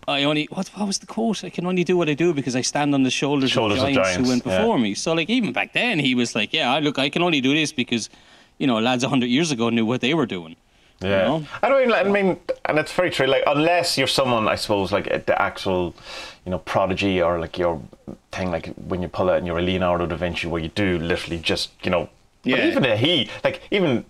what was the quote? I can only do what I do because I stand on the shoulders of giants who went before me. So like even back then he was like, I can only do this because lads 100 years ago knew what they were doing. Yeah, I mean, and it's very true. Like, unless you're someone, I suppose, like the actual, prodigy or like your thing, like when you pull out and you're a Leonardo da Vinci, where you do literally just, But even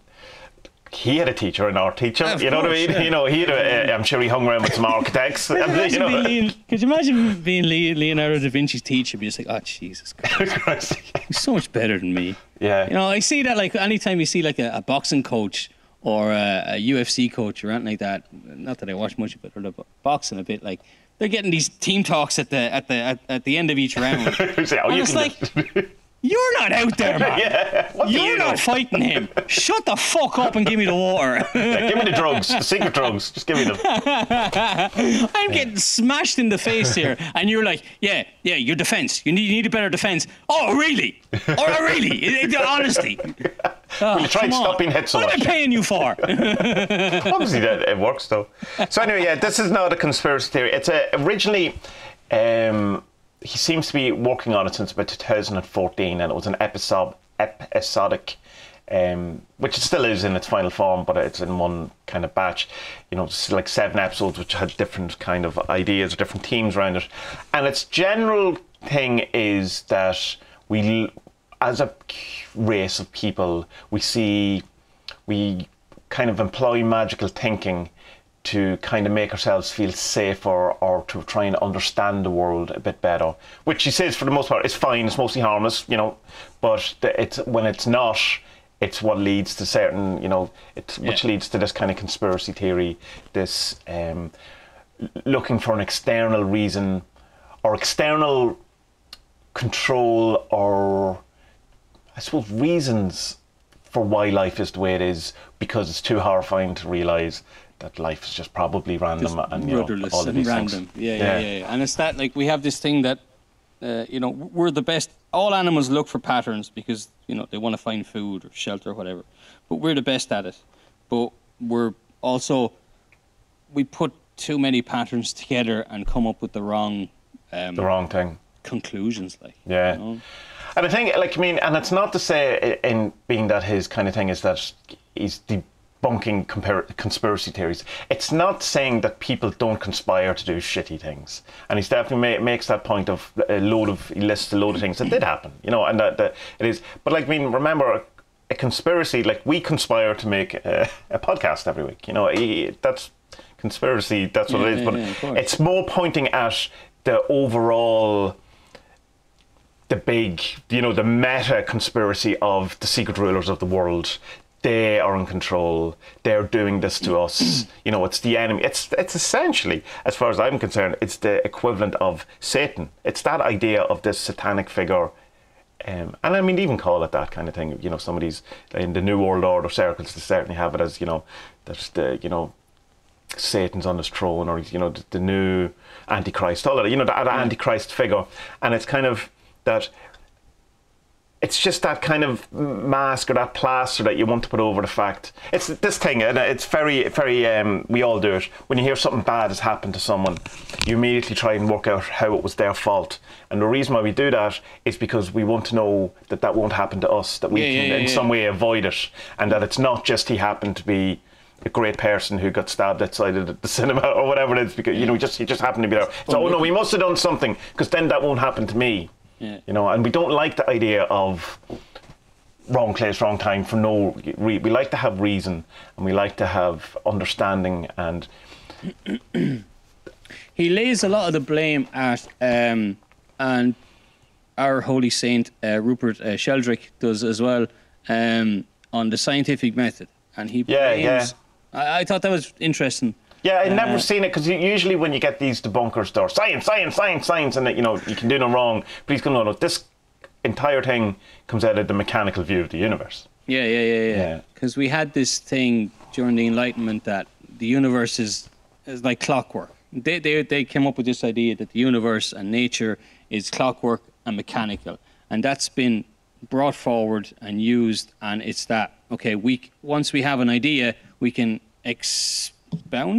he had a teacher, an art teacher. What I mean? Yeah. He had I'm sure he hung around with some architects. Could you imagine being Leonardo da Vinci's teacher? Be just like, oh Jesus Christ, he's so much better than me. Yeah. I see that like anytime you see like a boxing coach. Or a UFC coach or anything like that. Not that I watch much of it, or boxing a bit. Like they're getting these team talks at the end of each round. And it's like, You're not out there, man. You're not fighting him. Shut the fuck up and give me the water. Give me the drugs, the secret drugs. Just give me them. I'm getting smashed in the face here, and you're like, yeah, your defense. You need a better defense. Oh, really? Honestly. Will you try and stop being hit so much? What am I paying you for? Obviously, it works though. So anyway, this is not a conspiracy theory. It's originally. He seems to be working on it since about 2014, and it was an episodic, which it still is in its final form, but it's in one kind of batch. It's like 7 episodes which had different kind of ideas or different themes around it. And its general thing is that we, as a race of people, we kind of employ magical thinking to kind of make ourselves feel safer or to try and understand the world a bit better. Which he says, for the most part, is fine, it's mostly harmless, but when it's not, it's what leads to certain, which leads to this kind of conspiracy theory, this looking for an external reason or external control or, I suppose, reasons for why life is the way it is, because it's too horrifying to realise that life is just probably random and rudderless all of these random. Things. Yeah. And it's that, like, we have this thing that we're the best. All animals look for patterns because they want to find food or shelter or whatever. But we're the best at it. But we put too many patterns together and come up with the wrong thing, conclusions. And I think, and it's not to say in being that his kind of thing is that he's debunking conspiracy theories. It's not saying that people don't conspire to do shitty things, and he's definitely makes that point of he lists a load of things that did happen, and that it is. But remember, a conspiracy, we conspire to make a podcast every week. That's conspiracy. That's what it is. But it's more pointing at the overall, the big, the meta conspiracy of the secret rulers of the world. They are in control. They're doing this to us. It's the enemy. It's essentially, as far as I'm concerned, it's the equivalent of Satan. It's that idea of this satanic figure. And I mean, even call it that kind of thing. Some of these, in the New World Order circles, they certainly have it as, there's the, Satan's on his throne, or, the new Antichrist, all of that, that Antichrist figure. And it's kind of that... It's just that kind of mask or that plaster that you want to put over the fact. It's this thing, and it's very, very, we all do it. When you hear something bad has happened to someone, you immediately try and work out how it was their fault. And the reason why we do that is because we want to know that won't happen to us, that we can in some way avoid it, and that it's not just he happened to be a great person who got stabbed outside of the cinema or whatever it is, because, he just happened to be there. So, no, we must have done something, because then that won't happen to me. And we don't like the idea of wrong place, wrong time for we like to have reason, and we like to have understanding. And he lays a lot of the blame at and our holy saint Rupert Sheldrake does as well on the scientific method, and he blames. I thought that was interesting. Yeah, I've never seen it, because usually when you get these debunkers, they're science, and you can do no wrong. But he's going, no, this entire thing comes out of the mechanical view of the universe. Yeah. Because we had this thing during the Enlightenment that the universe is like clockwork. They came up with this idea that the universe and nature is clockwork and mechanical, and that's been brought forward and used. And it's that, okay, once we have an idea, we can expand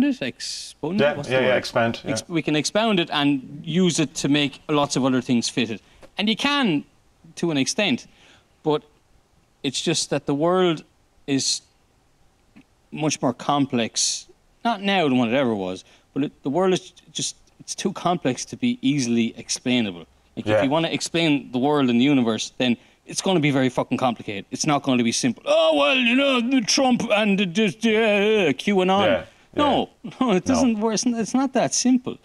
it. We can expound it and use it to make lots of other things fit it. And you can, to an extent, but it's just that the world is much more complex, not now than what it ever was, but the world is just, it's too complex to be easily explainable. If you want to explain the world and the universe, then it's going to be very fucking complicated. It's not going to be simple. Oh, well, the Trump and the QAnon. No, it doesn't work. It's not that simple,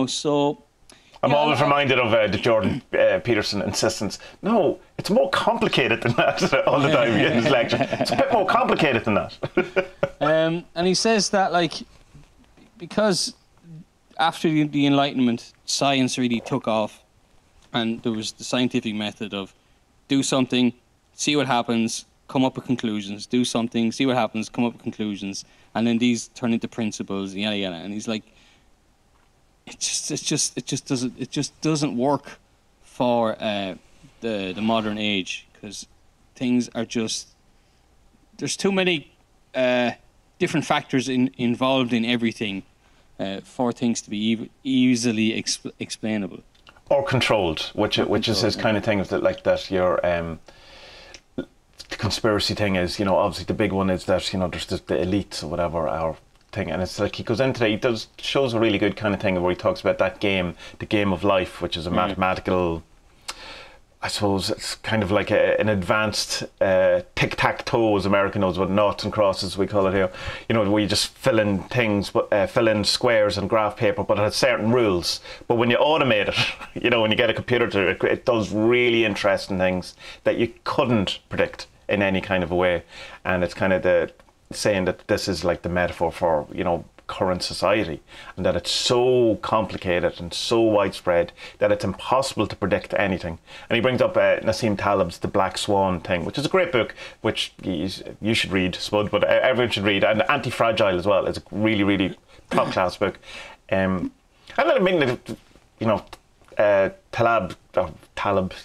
so... I'm always reminded of the Jordan Peterson insistence. No, it's more complicated than that all the time in his lecture. It's a bit more complicated than that. And he says that, because after the Enlightenment, science really took off, and there was the scientific method of do something, see what happens, come up with conclusions. Do something, see what happens, come up with conclusions, and then these turn into principles. Yada yada. And he's like, it just doesn't work for the modern age, because things are just, there's too many different factors involved in everything for things to be easily explainable or controlled, which is his kind of thing. Is that like that? Your the conspiracy thing is, you know, obviously the big one is that, you know, there's the elites or whatever, our thing, and it's like he goes into that. He shows a really good kind of thing where he talks about that game, the game of life, which is a mathematical. I suppose it's kind of like an advanced tic-tac-toe, as America knows, what noughts and crosses we call it here. You know, where you just fill in things, fill in squares and graph paper, but it has certain rules. But when you automate it, you know, when you get a computer to it, it does really interesting things that you couldn't predict in any kind of a way. And it's kind of saying that this is like the metaphor for, you know, current society, and that it's so complicated and so widespread that it's impossible to predict anything. And he brings up Nassim Taleb's The Black Swan thing, which is a great book, which you should read, Spud, but everyone should read. And Anti-Fragile as well is a really, really top class book. And I mean, you know, Taleb,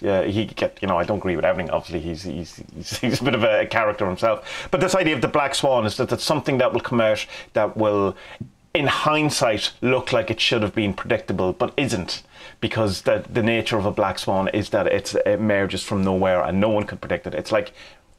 yeah, you know, I don't agree with everything. Obviously, he's a bit of a character himself. But this idea of the black swan is that it's something that will come out that will, in hindsight, look like it should have been predictable, but isn't, because the nature of a black swan is that it emerges from nowhere and no one could predict it. It's like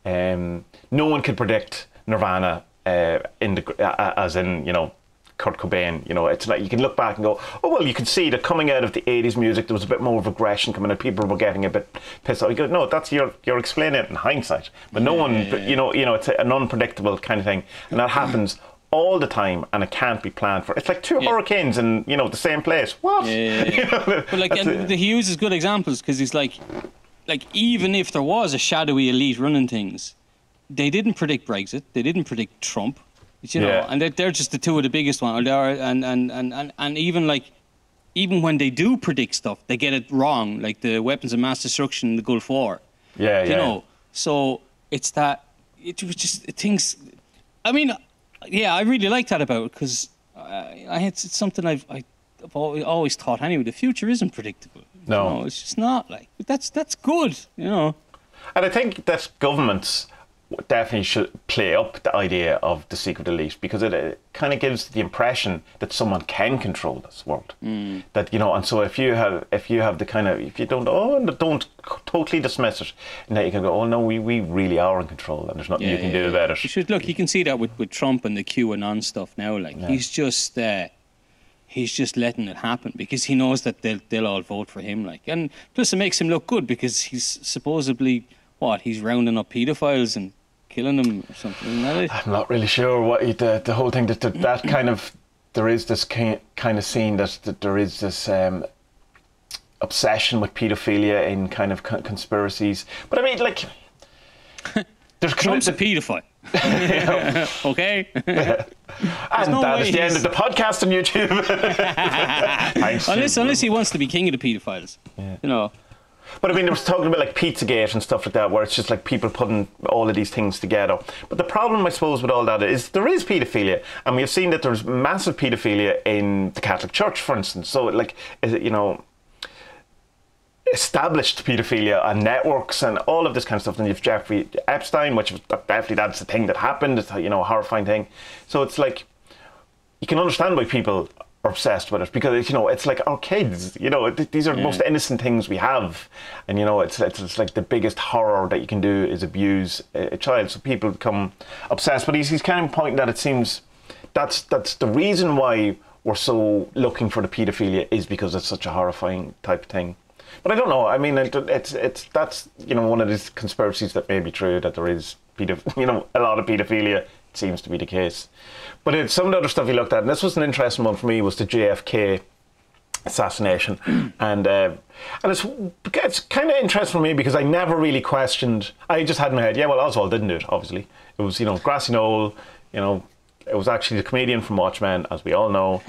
no one could predict Nirvana as in, you know, Kurt Cobain. You know, it's like you can look back and go, oh well, you can see that coming out of the 80s music there was a bit more of aggression coming out, people were getting a bit pissed off. You go, no, that's you're explaining it in hindsight, but no one, you know, it's an unpredictable kind of thing, and that happens all the time, and it can't be planned for. It's like two hurricanes in, you know, the same place. What? You know, but like, and he uses good examples, because he's like even if there was a shadowy elite running things, they didn't predict Brexit, they didn't predict Trump. You know, and they're just the two of the biggest ones. And even when they do predict stuff, they get it wrong, like the weapons of mass destruction in the Gulf War. You know, so it's that it was just things. I mean, yeah, I really like that about it, because it's something I've always thought anyway. The future isn't predictable. No, you know, it's just not. Like, but that's good. You know, and I think that governments definitely should play up the idea of the secret elite, because it kind of gives the impression that someone can control this world. That, you know, and so if you have the kind of, if you don't totally dismiss it, and then you can go, oh no, we really are in control, and there's nothing you can do about it. You should look. You can see that with Trump and the QAnon stuff now. Like he's just letting it happen, because he knows that they'll all vote for him. Like, and plus it makes him look good, because he's supposedly he's rounding up paedophiles and killing them or something. Isn't that it? I'm not really sure what the whole thing that kind of, there is this kind of scene that there is this obsession with paedophilia in kind of conspiracies. But I mean, like, there's Trump's a paedophile. Okay. And that is the end of the podcast on YouTube. Thanks. Unless he wants to be king of the paedophiles. You know. But I mean, there was talking about like Pizzagate and stuff like that, where it's just like people putting all of these things together. But the problem, I suppose, with all that is there is paedophilia, and we've seen that there's massive paedophilia in the Catholic Church, for instance. So, like, you know, established paedophilia and networks and all of this kind of stuff. And you've Jeffrey Epstein, which definitely that's the thing that happened. It's, you know, a horrifying thing. So it's like, you can understand why people are obsessed with it, because, you know, it's like our kids, you know, these are the most innocent things we have, and, you know, it's like the biggest horror that you can do is abuse a child, so people become obsessed. But he's kind of pointing that it seems that's the reason why we're so looking for the paedophilia, is because it's such a horrifying type of thing. But I don't know, I mean, that's, you know, one of these conspiracies that may be true, that there is a lot of paedophilia. It seems to be the case. But some of the other stuff he looked at, and this was an interesting one for me, was the JFK assassination. And it's kind of interesting for me, because I never really questioned. I just had in my head, yeah, well, Oswald didn't do it, obviously. It was, you know, Grassy Knoll, you know, it was actually the comedian from Watchmen, as we all know.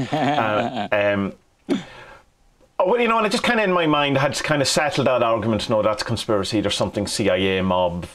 well, you know, and it just kind of in my mind had kind of settled that argument. No, that's conspiracy. There's something CIA, mob,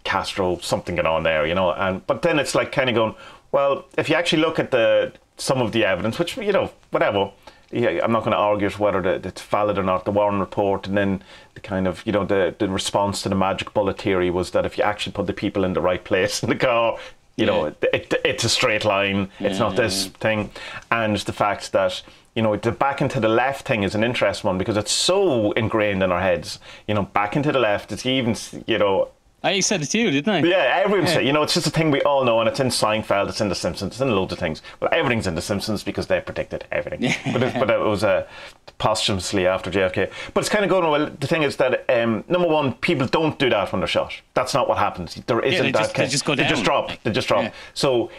Castro, something going on there, you know. But then it's like kind of going, well, if you actually look at some of the evidence, which, you know, whatever. Yeah, I'm not going to argue whether it's valid or not. The Warren report, and then the kind of, you know, the response to the magic bullet theory was that if you actually put the people in the right place in the car, you know, it's a straight line. It's not this thing. And the fact that, you know, the back into the left thing is an interesting one because it's so ingrained in our heads. You know, back into the left, it's even, you know... I said it to you, didn't I? Yeah, everyone said, you know, it's just a thing we all know, and it's in Seinfeld, it's in The Simpsons, it's in loads of things. But everything's in The Simpsons because they predicted everything. but it was posthumously after JFK. But it's kind of going, well, the thing is that, number one, people don't do that when they're shot. That's not what happens. There isn't that kind. They just go down. They just drop. They just drop. Yeah. So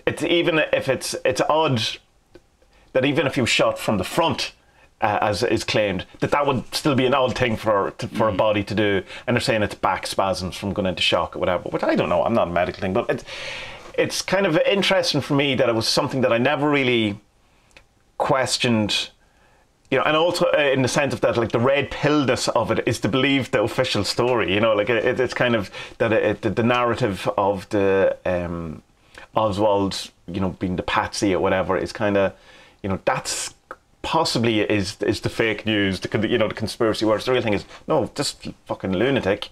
it's even if it's odd that even if you shot from the front, as is claimed, that would still be an odd thing for a body to do, and they're saying it's back spasms from going into shock or whatever, which I don't know, I'm not a medical thing, but it's kind of interesting for me that it was something that I never really questioned, you know, and also in the sense of that, like, the red pilledness of it is to believe the official story, you know, like it's kind of that the narrative of the Oswald, you know, being the patsy or whatever is kind of, you know, that's possibly is the fake news, you know, the conspiracy, whereas the real thing is, no, this fucking lunatic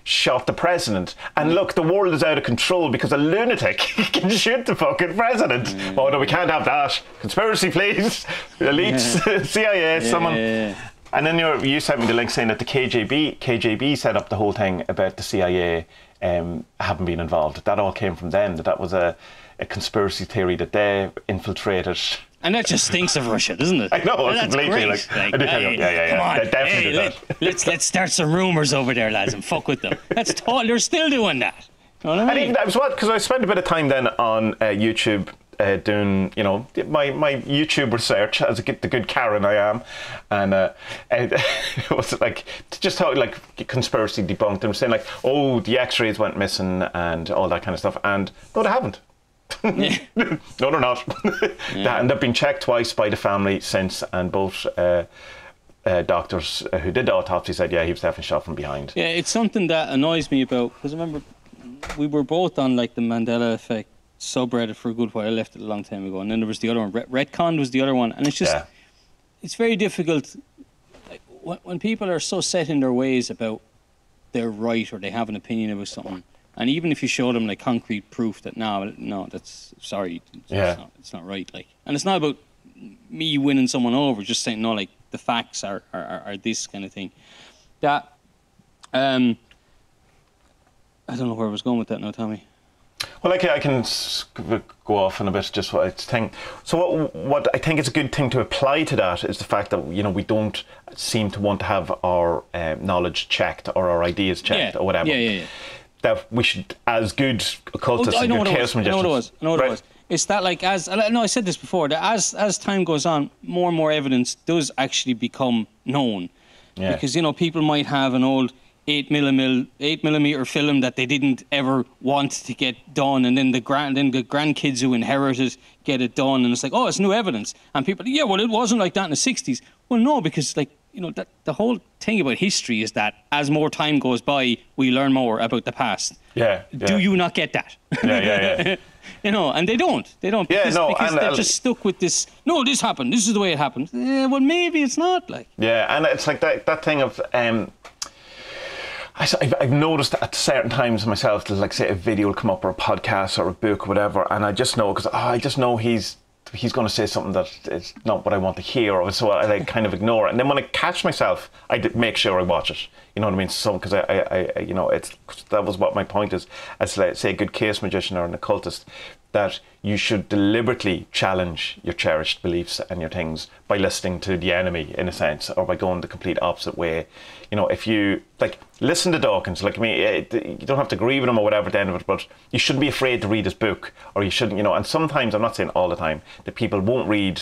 shot the president. And look, the world is out of control because a lunatic can shoot the fucking president. Oh no, we can't have that. Conspiracy, please. Elites, CIA, someone. And then you sent me the link saying that the KGB set up the whole thing about the CIA haven't been involved. That all came from them, that was a conspiracy theory that they infiltrated. And that just stinks of Russia, doesn't it? I know, it's that's completely great. Come on, they definitely did that. Let's start some rumours over there, lads, and fuck with them. That's they're still doing that. You know what I mean? And even because I spent a bit of time then on YouTube doing, you know, my YouTube research as the good Karen I am, and it was like just how like conspiracy debunked. Them saying like, oh, the X-rays went missing and all that kind of stuff, and no, they haven't. No, they're not. And they've been checked twice by the family since, and both doctors who did the autopsy said, yeah, he was definitely shot from behind. Yeah, it's something that annoys me about, because I remember we were both on like the Mandela Effect subreddit for a good while. I left it a long time ago, and then there was the other one. Retcon was the other one, and it's just it's very difficult. Like, when people are so set in their ways about they're right or they have an opinion about something. And even if you show them like concrete proof that no, that's sorry, it's not right. Like, and it's not about me winning someone over. Just saying no, like the facts are this kind of thing. That I don't know where I was going with that now, Tommy. Well, like I can go off on a bit just what I think. So what I think is a good thing to apply to that is the fact that, you know, we don't seem to want to have our knowledge checked or our ideas checked or whatever. Yeah. That we should, as good occultists and good chaos magicians. I know what it was. It's that, like, I said this before, that as time goes on, more and more evidence does actually become known. Yeah. Because, you know, people might have an old 8mm film that they didn't ever want to get done, and then the grandkids who inherit it get it done, and it's like, oh, it's new evidence. And people, yeah, well, it wasn't like that in the 60s. Well, no, because, like, you know, that the whole thing about history is that as more time goes by, we learn more about the past. Yeah. Do you not get that? Yeah. You know, and they don't. Because they're just stuck with this. No, this happened. This is the way it happened. Yeah, well, maybe it's not. Like. Yeah, and it's like that thing of. I've noticed at certain times myself, like say a video will come up or a podcast or a book or whatever, and I just know because I just know he's going to say something that is not what I want to hear, or so I like kind of ignore it. And then when I catch myself, I make sure I watch it. You know what I mean? So because I you know, that was what my point is. As like, say a good chaos magician or an occultist, that you should deliberately challenge your cherished beliefs and your things by listening to the enemy, in a sense, or by going the complete opposite way. You know, if you, like, listen to Dawkins, like me, you don't have to agree with him or whatever at the end of it, but you shouldn't be afraid to read his book, or you shouldn't, you know, and sometimes, I'm not saying all the time, that people won't read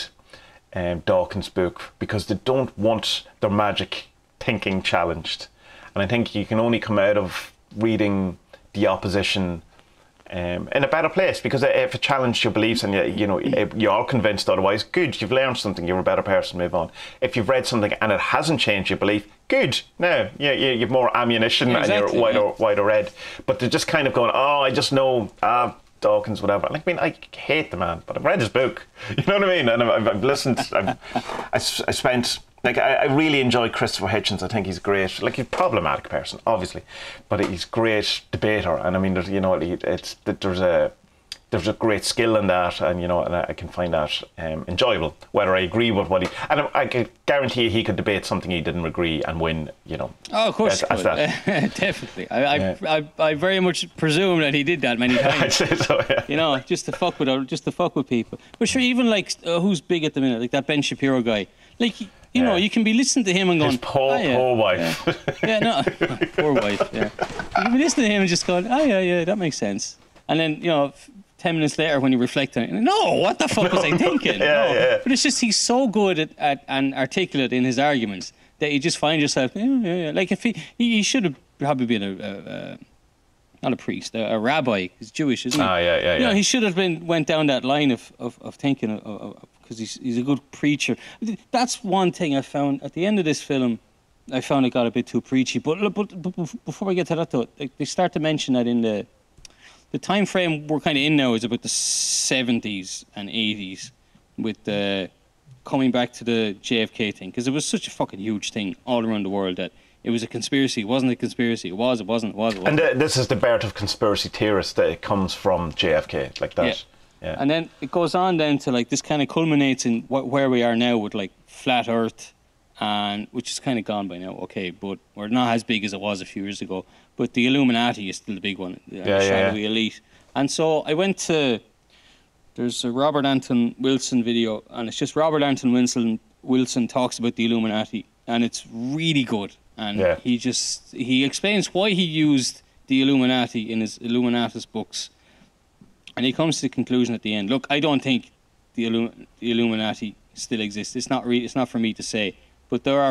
Dawkins' book because they don't want their magic thinking challenged. And I think you can only come out of reading the opposition in a better place, because if it challenged your beliefs and you are convinced otherwise, good, you've learned something, you're a better person, move on. If you've read something and it hasn't changed your belief, good, no, you've more ammunition, and you're wider read. But they're just kind of going, oh, I just know Dawkins, whatever. I mean, I hate the man, but I've read his book, you know what I mean, and I've listened. I spent, like, I really enjoy Christopher Hitchens. I think he's great. Like, he's a problematic person, obviously, but he's a great debater. And I mean, there's a great skill in that, and and I can find that enjoyable. Whether I agree with what and I can guarantee you he could debate something he didn't agree and win. Oh, of course, definitely. I very much presume that he did that many times. I'd say so, yeah. Just to fuck with people. But sure, even like who's big at the minute, like that Ben Shapiro guy, like. You can be listening to him and going, his poor wife. Poor wife, yeah. You can be listening to him and just going, that makes sense. And then, 10 minutes later when you reflect on it, no, what the fuck was I thinking? But it's just, he's so good at and articulate in his arguments that you just find yourself, like if he should have probably been not a priest, a rabbi. He's Jewish, isn't he? He should have went down that line of thinking because he's a good preacher. That's one thing I found at the end of this film. I found it got a bit too preachy. But before we get to that, though, they start to mention that in the time frame we're kind of in now is about the 70s and 80s with the coming back to the JFK thing, because it was such a fucking huge thing all around the world that it was a conspiracy. It wasn't a conspiracy. It was. It wasn't. It was. It wasn't. And this is the birth of conspiracy theorists, that it comes from JFK, like that. Yeah. And then it goes on then to like this kind of culminates in where we are now with like flat Earth, and which is kind of gone by now. Okay, but we're not as big as it was a few years ago. But the Illuminati is still the big one. The shadowy elite. And so I went to. There's a Robert Anton Wilson video, and it's just Robert Anton Wilson talks about the Illuminati, and it's really good. And he explains why he used the Illuminati in his Illuminatus books. And he comes to the conclusion at the end. Look, I don't think the Illuminati still exists. It's not for me to say. But there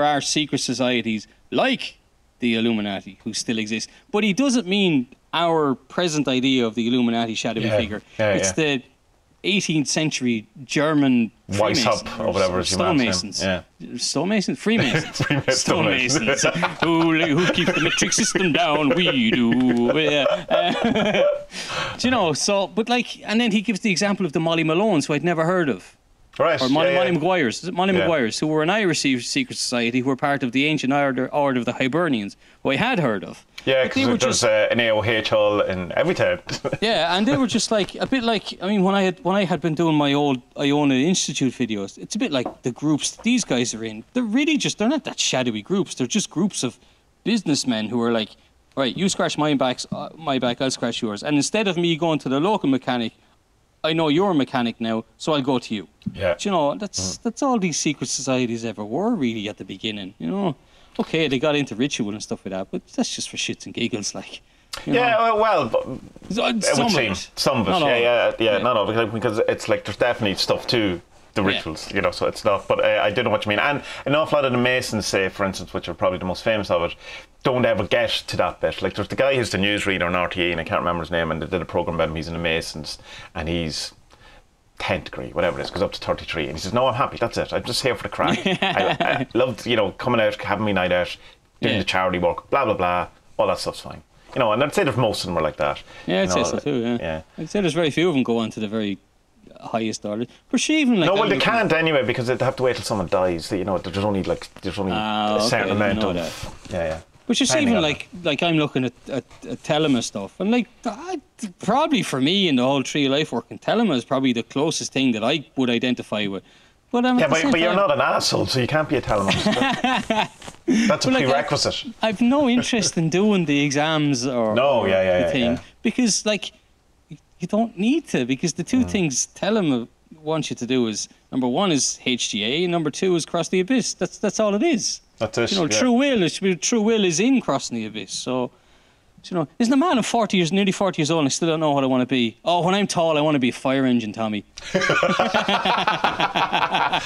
are secret societies like the Illuminati who still exist. But he doesn't mean our present idea of the Illuminati shadowy figure. It's the 18th century German Weishaupt or whatever it's stonemasons. Stonemasons? Freemasons. Stonemasons. who keep the metric system down? We do. But like, and then he gives the example of the Molly Malones, who I'd never heard of. Right. Or Molly Maguires. Is it Molly Maguires, who were an Irish secret society who were part of the ancient order of the Hibernians, who I had heard of. Yeah, because there's an AOH hall in every town. And they were just like, a bit like, I mean, when I had been doing my old Iona Institute videos, it's a bit like the groups these guys are in. They're not that shadowy groups. They're just groups of businessmen who are like, right, you scratch my back, I'll scratch yours. And instead of me going to the local mechanic, I know you're a mechanic now, so I'll go to you. Yeah. That's all these secret societies ever were really at the beginning, Okay, they got into ritual and stuff like that, but that's just for shits and giggles, like. Well, it would seem some of it. Not all, because it's like there's definitely stuff to the rituals, so it's not. But I do know what you mean, and an awful lot of the Masons, say, for instance, which are probably the most famous of it, don't ever get to that bit. Like there's the guy who's the newsreader on RTE, and I can't remember his name, and they did a program about him. He's in the Masons, and he's 10th degree, whatever it is, goes up to 33, and he says, no, I'm happy, that's it, I'm just here for the crack. I loved, coming out, having me night out, doing the charity work, blah blah blah, all that stuff's fine, and I'd say that most of them are like that. I'd say so too. I'd say there's very few of them go on to the very highest order, but she even like, no, well, they can't anyway, because they have to wait till someone dies. There's only a certain amount of But just even like I'm looking at telema stuff, and like probably for me in the whole tree of life working, telema is probably the closest thing that I would identify with. But you're not an asshole, so you can't be a telema. That's a prerequisite. I've no interest in doing the exams or the thing because like you don't need to, because the two things telema wants you to do is, number one is HGA, and number two is cross the abyss. That's all it is. That's it. True will is in crossing the abyss. So You know, isn't a man of 40 years, nearly 40 years old, and I still don't know what I want to be? Oh, when I'm tall, I want to be a fire engine, Tommy.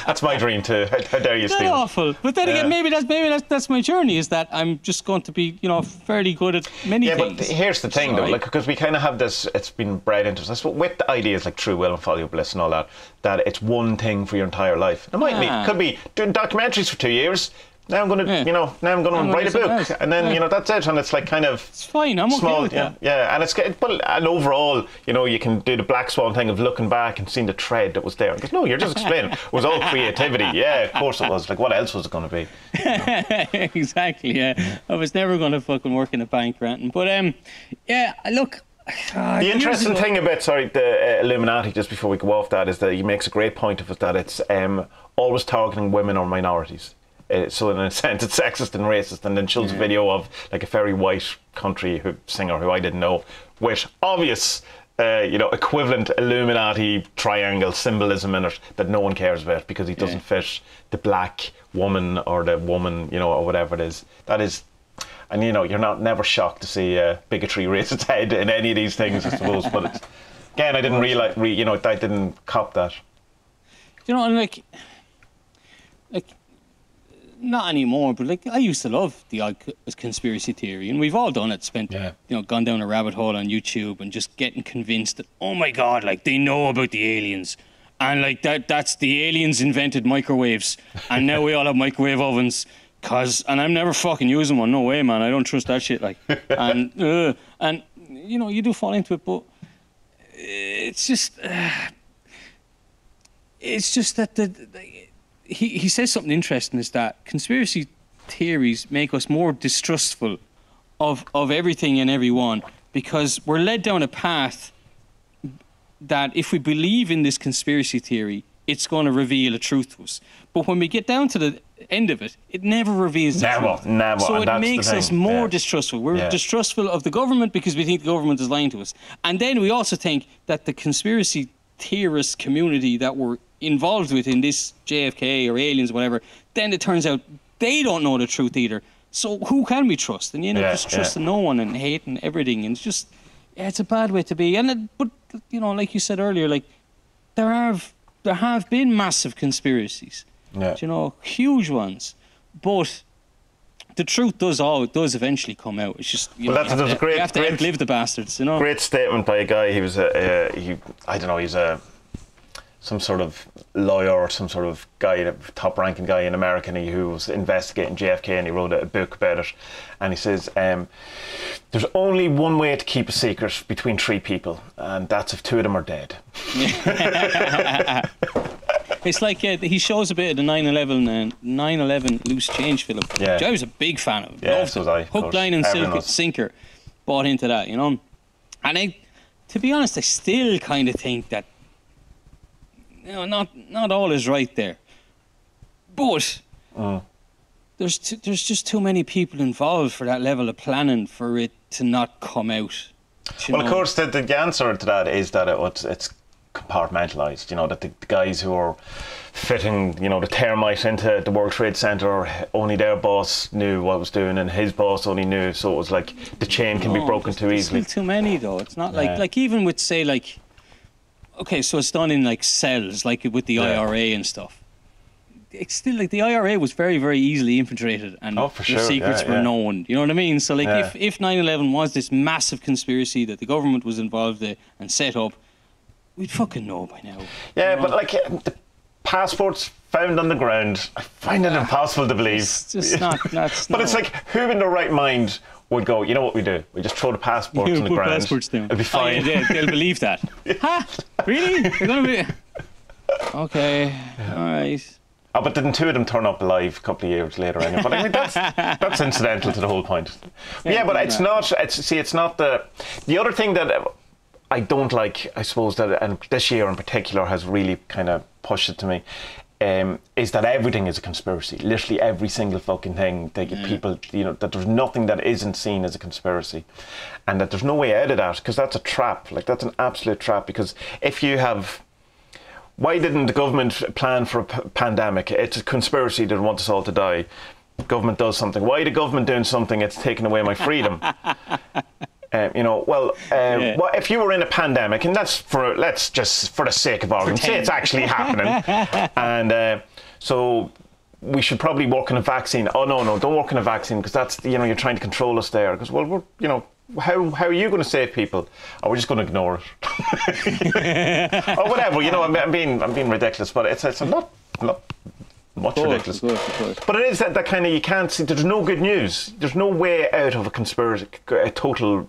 That's my dream too. How dare you steal? That's awful. But then again, maybe that's my journey. Is that I'm just going to be, you know, fairly good at many things. Yeah, but here's the thing, though, like, because we kind of have this. It's been bred into us with the ideas like true will and follow your bliss and all that. That it's one thing for your entire life. It might be, could be doing documentaries for 2 years. Now I'm going to, you know, write a book, and then you know that's it, and it's like kind of it's fine. I'm small, okay with that. Yeah, and and overall, you know, you can do the black swan thing of looking back and seeing the thread that was there. Because no, you're just explaining it was all creativity. Yeah, of course it was. Like, what else was it going to be? Exactly. Yeah, I was never going to fucking work in a bank or anything. But yeah, look. The interesting thing about the Illuminati, just before we go off that, is that he makes a great point of it that it's always targeting women or minorities. So in a sense, it's sexist and racist, and then shows a video of like a very white country singer who I didn't know, with obvious, you know, equivalent Illuminati triangle symbolism in it that no one cares about because he doesn't fit the black woman or the woman, you know, or whatever it is. That is, and you know, you're never shocked to see bigotry raise its head in any of these things, I suppose. But it's, again, I didn't realize, you know, I didn't cop that. You know, and like. Not anymore, but like I used to love the odd conspiracy theory, and we've all done it. You know, gone down a rabbit hole on YouTube and just getting convinced that, oh my God, like they know about the aliens, and like that's the aliens invented microwaves, and now we all have microwave ovens. And I'm never fucking using one. No way, man. I don't trust that shit. Like, and you know, you do fall into it, but it's just that He says something interesting, is that conspiracy theories make us more distrustful of everything and everyone, because we're led down a path that if we believe in this conspiracy theory, it's going to reveal a truth to us. But when we get down to the end of it, it never reveals the truth. Never. So it makes us more distrustful. We're distrustful of the government because we think the government is lying to us. And then we also think that the conspiracy theorist community that we're involved with in this JFK or aliens or whatever, then it turns out they don't know the truth either. So who can we trust? And you know, just trusting no one and hating everything, and it's just, it's a bad way to be. But you know, like you said earlier, like there have been massive conspiracies, you know, huge ones, but the truth does eventually come out. It's just you have to outlive the bastards, you know. Great statement by a guy. He was I don't know, he's some sort of lawyer or some sort of guy, top-ranking guy in America, who was investigating JFK, and he wrote a book about it. And he says, there's only one way to keep a secret between three people, and that's if two of them are dead. It's like he shows a bit of the 9/11 Loose Change film, which I was a big fan of. Yeah, so was I. Hook, line and sinker, bought into that, you know. And to be honest, I still kind of think that, you know, not all is right there, but there's just too many people involved for that level of planning for it to not come out. Well, of course, the answer to that is that it's compartmentalised. You know, that the guys who are fitting, you know, the thermite into the World Trade Center, only their boss knew what was doing, and his boss only knew. So it was like the chain can be broken too easily. There's still too many, though. It's not like even with, say, like. Okay, so it's done in like cells, like with the IRA and stuff. It's still like the IRA was very, very easily infiltrated, and the secrets were known. You know what I mean? So like, if 9/11 was this massive conspiracy that the government was involved in and set up, we'd fucking know by now. Yeah, you know? But like the passports found on the ground, I find it impossible to believe. It's just not. But it's like, who in their right mind would go, you know what we do? We just throw the passports on the ground. Passports down. It'll be fine. Oh, yeah, they'll believe that. Ha! Really? They're going to be... Okay, all right. Oh, but didn't two of them turn up alive a couple of years later? Anyway? But I mean, that's incidental to the whole point. Yeah, but it's not. It's not the other thing that I don't like. I suppose that, and this year in particular has really kind of pushed it to me. Is that everything is a conspiracy? Literally every single fucking thing. They get people, you know, that there's nothing that isn't seen as a conspiracy, and that there's no way out of that, because that's a trap. Like, that's an absolute trap. Because if you have, why didn't the government plan for a pandemic? It's a conspiracy. They want us all to die. Government does something. Why the government doing something? It's taking away my freedom. What if you were in a pandemic, and let's just for the sake of argument say it's actually happening, and so we should probably work on a vaccine. Oh no, don't work on a vaccine because that's you're trying to control us there. Because we're how are you going to save people? Or we're just going to ignore it, or whatever. I'm being ridiculous, but it's not much ridiculous. Of course. But it is that kind of, you can't see, there's no good news. There's no way out of a total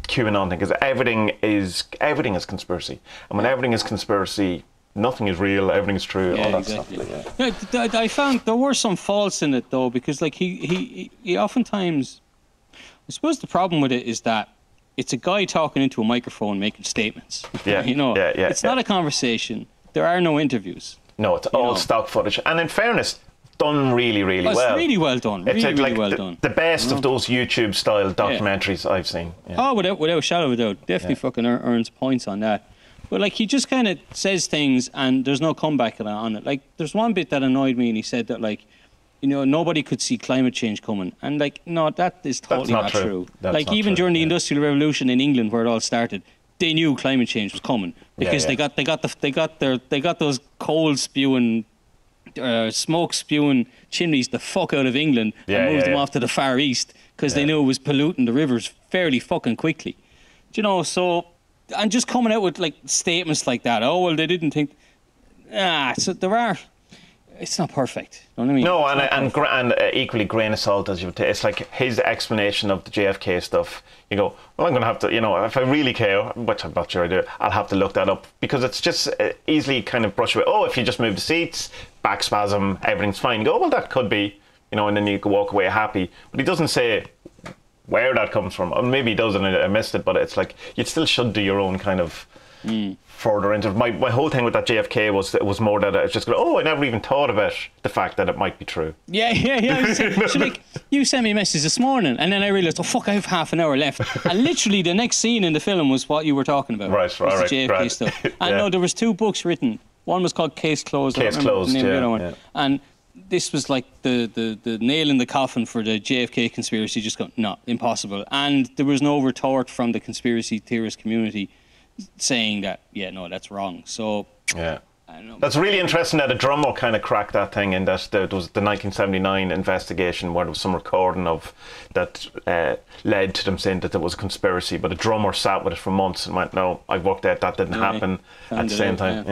QAnon thing, because everything is conspiracy. And when everything is conspiracy, nothing is real, everything is true, all that stuff. Yeah, I found there were some faults in it, though, because like he oftentimes, I suppose the problem with it is that it's a guy talking into a microphone making statements. Yeah. It's not a conversation. There are no interviews. No, it's all stock footage. And in fairness, done really, really well. It's really well done. It's really well done. The best of those YouTube-style documentaries I've seen. Yeah. Oh, without a shadow of a doubt. Definitely fucking earns points on that. But, like, he just kind of says things and there's no comeback on it. Like, there's one bit that annoyed me, and he said that, like, nobody could see climate change coming. And, like, no, that is totally not true. Like, even during the Industrial Revolution in England, where it all started, they knew climate change was coming because they got those coal spewing, smoke spewing chimneys the fuck out of England and moved them off to the Far East because they knew it was polluting the rivers fairly fucking quickly. So, and just coming out with like statements like that. Oh well, they didn't think. So there are. It's not perfect. You know what I mean? No, and equally grain of salt as you would take. It's like his explanation of the JFK stuff. You go, well, I'm going to have to, if I really care, which I'm not sure I do, I'll have to look that up, because it's just easily kind of brush away. Oh, if you just move the seats, back spasm, everything's fine. You go, well, that could be, and then you can walk away happy. But he doesn't say where that comes from. Or maybe he does, and I missed it. But it's like you still should do your own kind of. Further into my whole thing with that JFK was more that I was just going, I never even thought about the fact that it might be true. Yeah. So like, you sent me a message this morning, and then I realised, I have half an hour left. And literally the next scene in the film was what you were talking about. Right. The JFK stuff. And no, there was 2 books written. One was called Case Closed. Case Closed, the other one. And this was like the nail in the coffin for the JFK conspiracy. Just go, no, impossible. And there was no retort from the conspiracy theorist community saying that, that's wrong. So I don't know. That's really interesting that a drummer kind of cracked that thing, in that there was the 1979 investigation where there was some recording of that led to them saying that there was a conspiracy, but a drummer sat with it for months and went, no, I've worked out that didn't happen at the same time.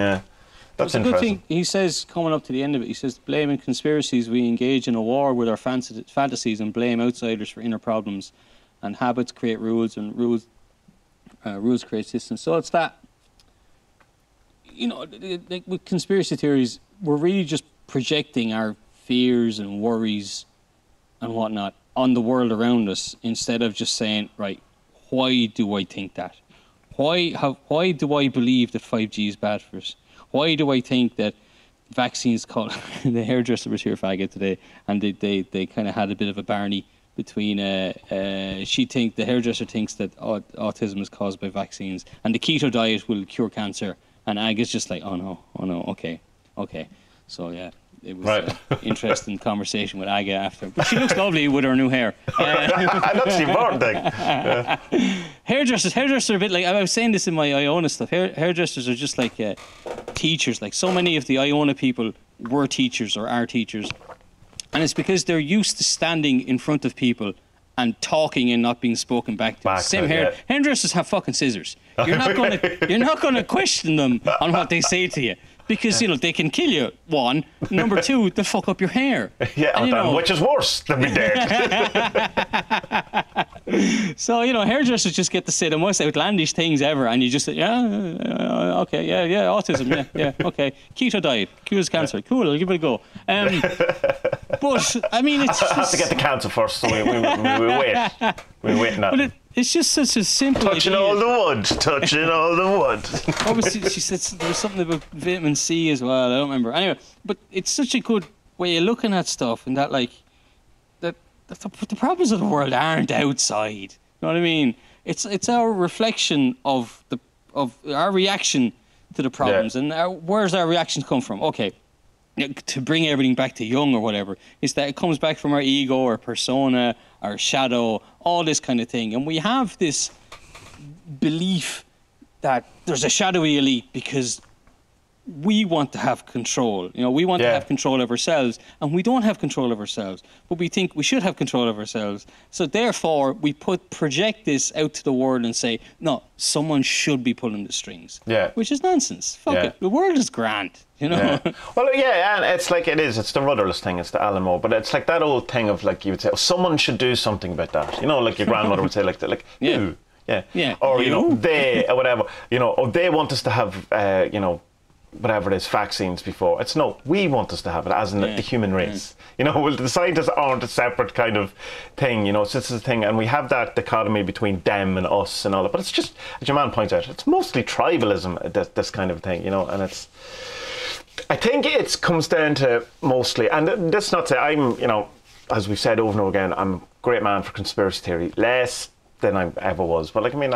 That's interesting. A good thing. He says, coming up to the end of it, he says, blaming conspiracies, we engage in a war with our fantasies and blame outsiders for inner problems, and habits create rules, and rules create systems. So it's that, like with conspiracy theories, we're really just projecting our fears and worries and whatnot on the world around us, instead of just saying, right, why do I think that? Why do I believe that 5G is bad for us? Why do I think that vaccines called the hairdresser was here faggot today, and they kind of had a bit of a Barney between the hairdresser thinks that autism is caused by vaccines, and the keto diet will cure cancer, and Aga's just like, oh no, okay. So it was an interesting conversation with Aga after. But she looks lovely with her new hair. That's the important thing. Hairdressers are a bit like, I was saying this in my Iona stuff, hairdressers are just like teachers. Like, so many of the Iona people were teachers or are teachers. And it's because they're used to standing in front of people and talking and not being spoken back to. Same here. Hairdressers have fucking scissors. You're not going to question them on what they say to you, because they can kill you. 1, number 2, they'll fuck up your hair. Which is worse than be dead. So hairdressers just get to say the most outlandish things ever, and you just say, okay, autism, okay, keto diet cures cancer, cool, I'll give it a go. But I mean, it's just, have to get the cancer first, so we wait. We're waiting on it. It's just such a simple touching idea. all the wood. Obviously, she said there was something about vitamin C as well. I don't remember. Anyway, but it's such a good way of looking at stuff, and that the problems of the world aren't outside. You know what I mean? It's our reflection of our reaction to the problems, and where's our reactions come from? Okay. To bring everything back to Jung or whatever, is that it comes back from our ego, our persona, our shadow, all this kind of thing. And we have this belief that there's a shadowy elite because we want to have control. You know, we want to have control of ourselves, and we don't have control of ourselves, but we think we should have control of ourselves. So therefore, we project this out to the world and say, no, someone should be pulling the strings. Yeah. Which is nonsense. Fuck it. The world is grand, you know? Yeah. Well, yeah, and it's like it's the Rudderless thing, it's the Alan Moore, but it's like that old thing of like, you would say, oh, someone should do something about that. You know, like your grandmother would say, like who? Yeah. Or, you know, they, or whatever, you know, or they want us to have, you know, whatever it is, vaccines before. It's no, we want us to have it, as in the human race. You know, well, the scientists aren't a separate kind of thing, you know, it's just a thing, and we have that dichotomy between them and us and all that, but it's just, as your man points out, it's mostly tribalism, this kind of thing, you know, and it's, I think it comes down to mostly, and that's not to say, I'm, you know, as we've said over and over again, I'm a great man for conspiracy theory, less than I ever was, but like, I mean,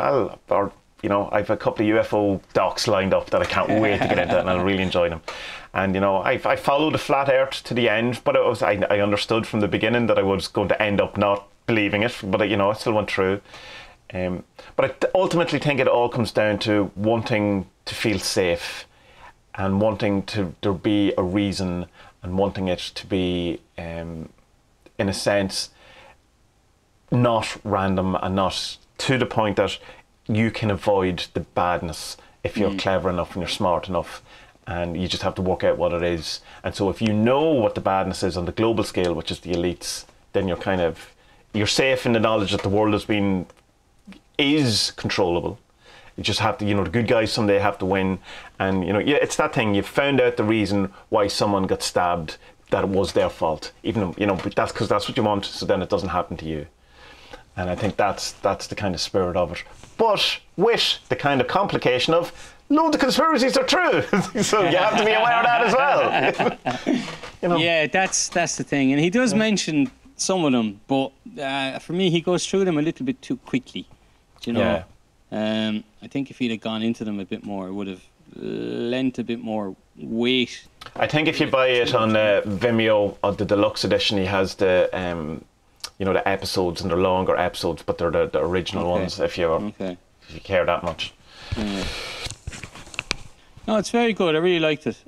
you know, I've a couple of UFO docs lined up that I can't wait to get into, and I'll really enjoy them. And, you know, I followed the flat earth to the end, but I understood from the beginning that I was going to end up not believing it, but, you know, I still went through. But I ultimately think it all comes down to wanting to feel safe and wanting there be a reason and wanting it to be, in a sense, not random and not to the point that you can avoid the badness if you're clever enough and you're smart enough, and you just have to work out what it is. And so if you know what the badness is on the global scale, which is the elites, then you're safe in the knowledge that the world is controllable. You just have to, you know, the good guys someday have to win. And, you know, it's that thing, you've found out the reason why someone got stabbed, that it was their fault, even though, you know, but that's because that's what you want, so then it doesn't happen to you. And I think that's the kind of spirit of it. But with the kind of complication of loads of conspiracies are true. So you have to be aware of that as well. You know? Yeah, that's the thing. And he does mention some of them, but for me, he goes through them a little bit too quickly. Do you know? Yeah. I think if he'd have gone into them a bit more, it would have lent a bit more weight. I think if you buy it on Vimeo, on the deluxe edition, he has the... you know, the episodes, and they're longer episodes, but they're the original ones if you care that much. Yeah. No, it's very good. I really liked it.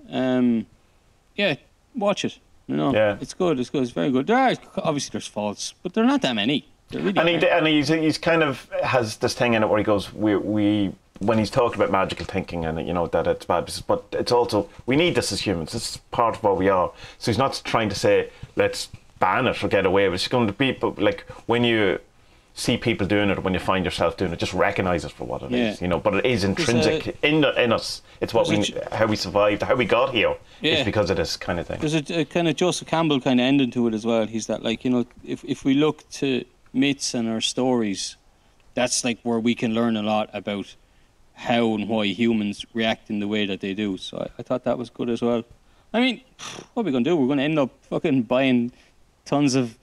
Yeah, watch it. You know, it's good. It's good. It's very good. Obviously there's faults, but they're not that many. Really he's kind of has this thing in it where he goes, we when he's talking about magical thinking and, you know, that it's bad, but it's also, we need this as humans. This is part of what we are. So he's not trying to say, let's ban it or get away with it. It's going to be, but like, when you see people doing it, or when you find yourself doing it, just recognise it for what it is, you know. But it is intrinsic in us. It's what how we survived, how we got here. It's because of this kind of thing. There's a kind of Joseph Campbell kind of ending to it as well. He's that, like, you know, if we look to myths and our stories, that's like where we can learn a lot about how and why humans react in the way that they do. So I thought that was good as well. I mean, what are we going to do? We're going to end up fucking buying tons of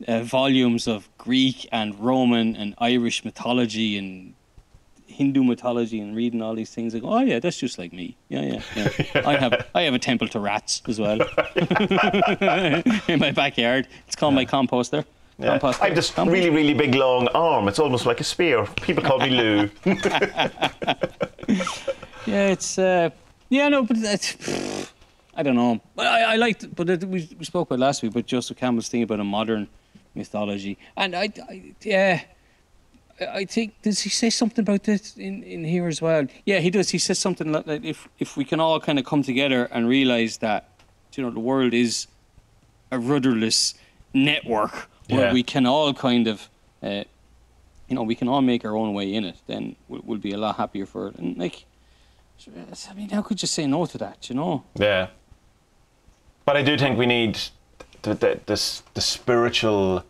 volumes of Greek and Roman and Irish mythology and Hindu mythology and reading all these things. Like, oh yeah, that's just like me. Yeah. I have a temple to rats as well in my backyard. It's called my composter. Yeah. I have this really, really big long arm. It's almost like a spear. People call me Lou. Yeah, it's but it's, I don't know. But I liked, but we spoke about last week, but Joseph Campbell's thing about a modern mythology, and I think, does he say something about this in here as well? Yeah, he does. He says something like if we can all kind of come together and realise that, you know, the world is a rudderless network where we can all kind of, you know, we can all make our own way in it, then we'll be a lot happier for it. And like, I mean, how could you say no to that, you know? Yeah. But I do think we need the spiritual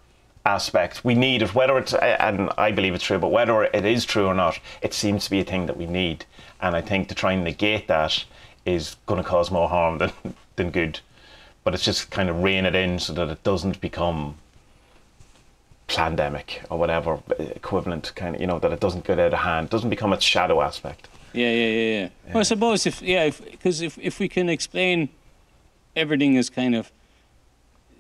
aspect. We need it, whether it's, and I believe it's true, but whether it is true or not, it seems to be a thing that we need. And I think to try and negate that is going to cause more harm than good. But it's just kind of rein it in so that it doesn't become pandemic or whatever equivalent kind of, you know, that it doesn't get out of hand, doesn't become its shadow aspect. Yeah. Well, I suppose if we can explain everything as kind of,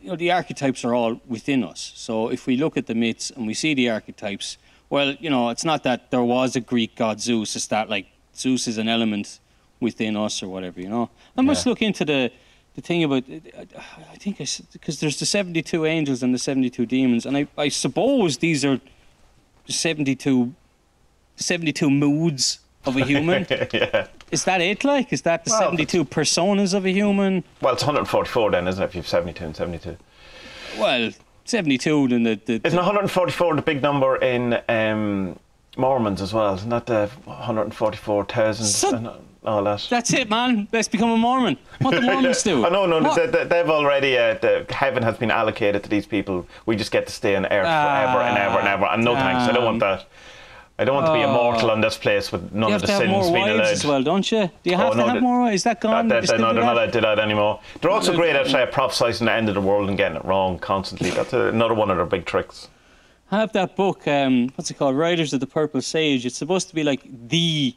you know, the archetypes are all within us. So if we look at the myths and we see the archetypes, well, you know, it's not that there was a Greek god Zeus. It's that, like, Zeus is an element within us or whatever, you know. I must look into the thing about, I think, because there's the 72 angels and the 72 demons, and I suppose these are the 72 moods of a human. Yeah. Is that it, like? Is that the 72 personas of a human? Well, it's 144 then, isn't it, if you have 72 and 72? Well, 72 then Isn't 144 the big number in Mormons as well? Isn't that the 144,000 and all that? That's it, man. Let's become a Mormon. What the Mormons do? Oh, no, they've already, heaven has been allocated to these people. We just get to stay on earth forever and ever and ever. And no thanks, I don't want that. I don't want to be immortal on this place with none of the sins being allowed. You have to have more wives as well, don't you? Do you have to have more wives? Is that gone? They're not allowed to do that anymore. They're also great at prophesying the end of the world and getting it wrong constantly. That's another one of their big tricks. I have that book, what's it called? Riders of the Purple Sage. It's supposed to be like the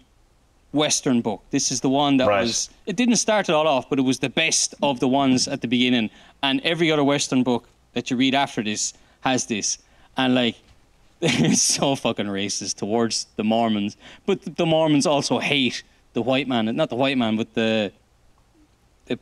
Western book. This is the one that was... It didn't start it all off, but it was the best of the ones at the beginning. And every other Western book that you read after this has this. And, like, it's so fucking racist towards the Mormons. But the Mormons also hate the white man. Not the white man, but the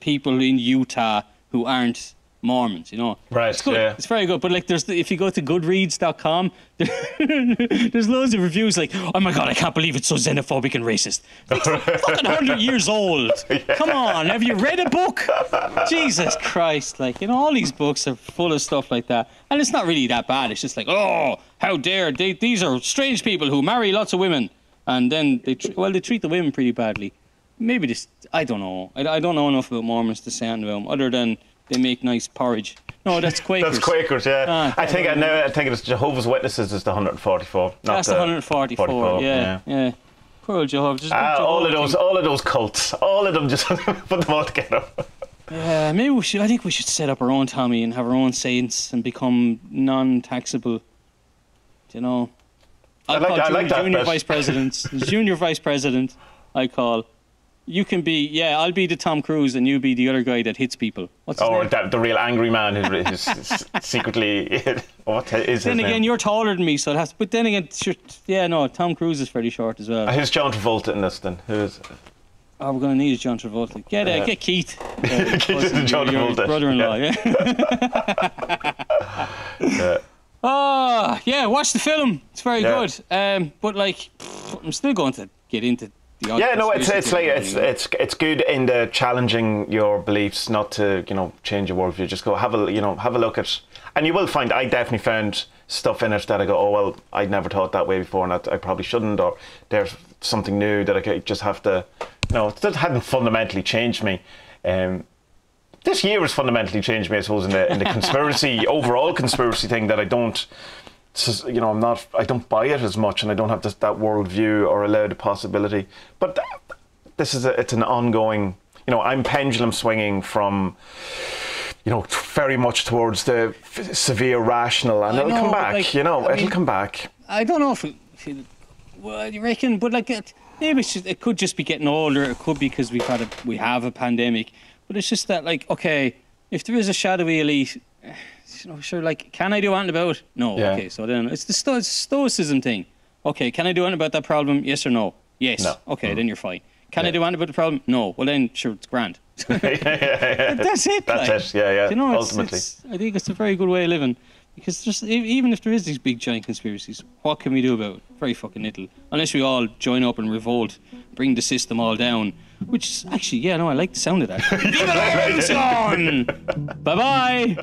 people in Utah who aren't Mormons, you know. Right, it's good. yeah. It's very good. But, like, if you go to goodreads.com, there's loads of reviews like, oh my God, I can't believe it's so xenophobic and racist. It's like fucking 100 years old. Yeah. Come on, have you read a book? Jesus Christ. Like, you know, all these books are full of stuff like that. And it's not really that bad. It's just like, oh, how dare these are strange people who marry lots of women. And then they treat the women pretty badly. Maybe this, I don't know. I don't know enough about Mormons to say anything about them, other than they make nice porridge. No, that's Quakers. That's Quakers, yeah. I think it's Jehovah's Witnesses is the 144. That's the 144. Yeah. Poor old Jehovah's. All of those cults. All of them, just put them all together. Yeah, maybe we should. I think we should set up our own Tommy and have our own saints and become non-taxable. You know, I like that junior vice president. Junior vice president. I call. You can be, I'll be the Tom Cruise and you be the other guy that hits people. What's his name? The real angry man who's secretly, what is his name? Then again, you're taller than me, so it has to, but then again, Tom Cruise is fairly short as well. Who's John Travolta in this then? Who is it? Oh, we're going to need John Travolta. Get Keith. Keith is John Travolta. Brother-in-law, yeah. Watch the film. It's very good. But, like, I'm still going to get into... it's good in the challenging your beliefs, not to change your worldview. Just go have a look at, and you will find. I definitely found stuff in it that I go, oh well, I'd never thought that way before, and I probably shouldn't, or there's something new that I just have to. It hadn't fundamentally changed me. This year has fundamentally changed me, I suppose, in the conspiracy overall conspiracy thing that I don't. I don't buy it as much, and I don't have that worldview or allow the possibility. But it's an ongoing. I'm pendulum swinging from, very much towards the severe rational, and it'll come back. It'll come back. I don't know if you reckon, but maybe it could just be getting older. It could be because we have a pandemic, but it's just that okay, if there is a shadowy elite. Can I do anything about it? No. Yeah. Okay, so then it's the stoicism thing. Okay, can I do anything about that problem? Yes or no? Yes. No. Okay, then you're fine. Can I do anything about the problem? No. Well, then, sure, it's grand. That's it. That's it, yeah. Ultimately. I think it's a very good way of living. Because even if there is these big, giant conspiracies, what can we do about it? Very fucking little. Unless we all join up and revolt, bring the system all down. Which, actually, I like the sound of that. Bye-bye!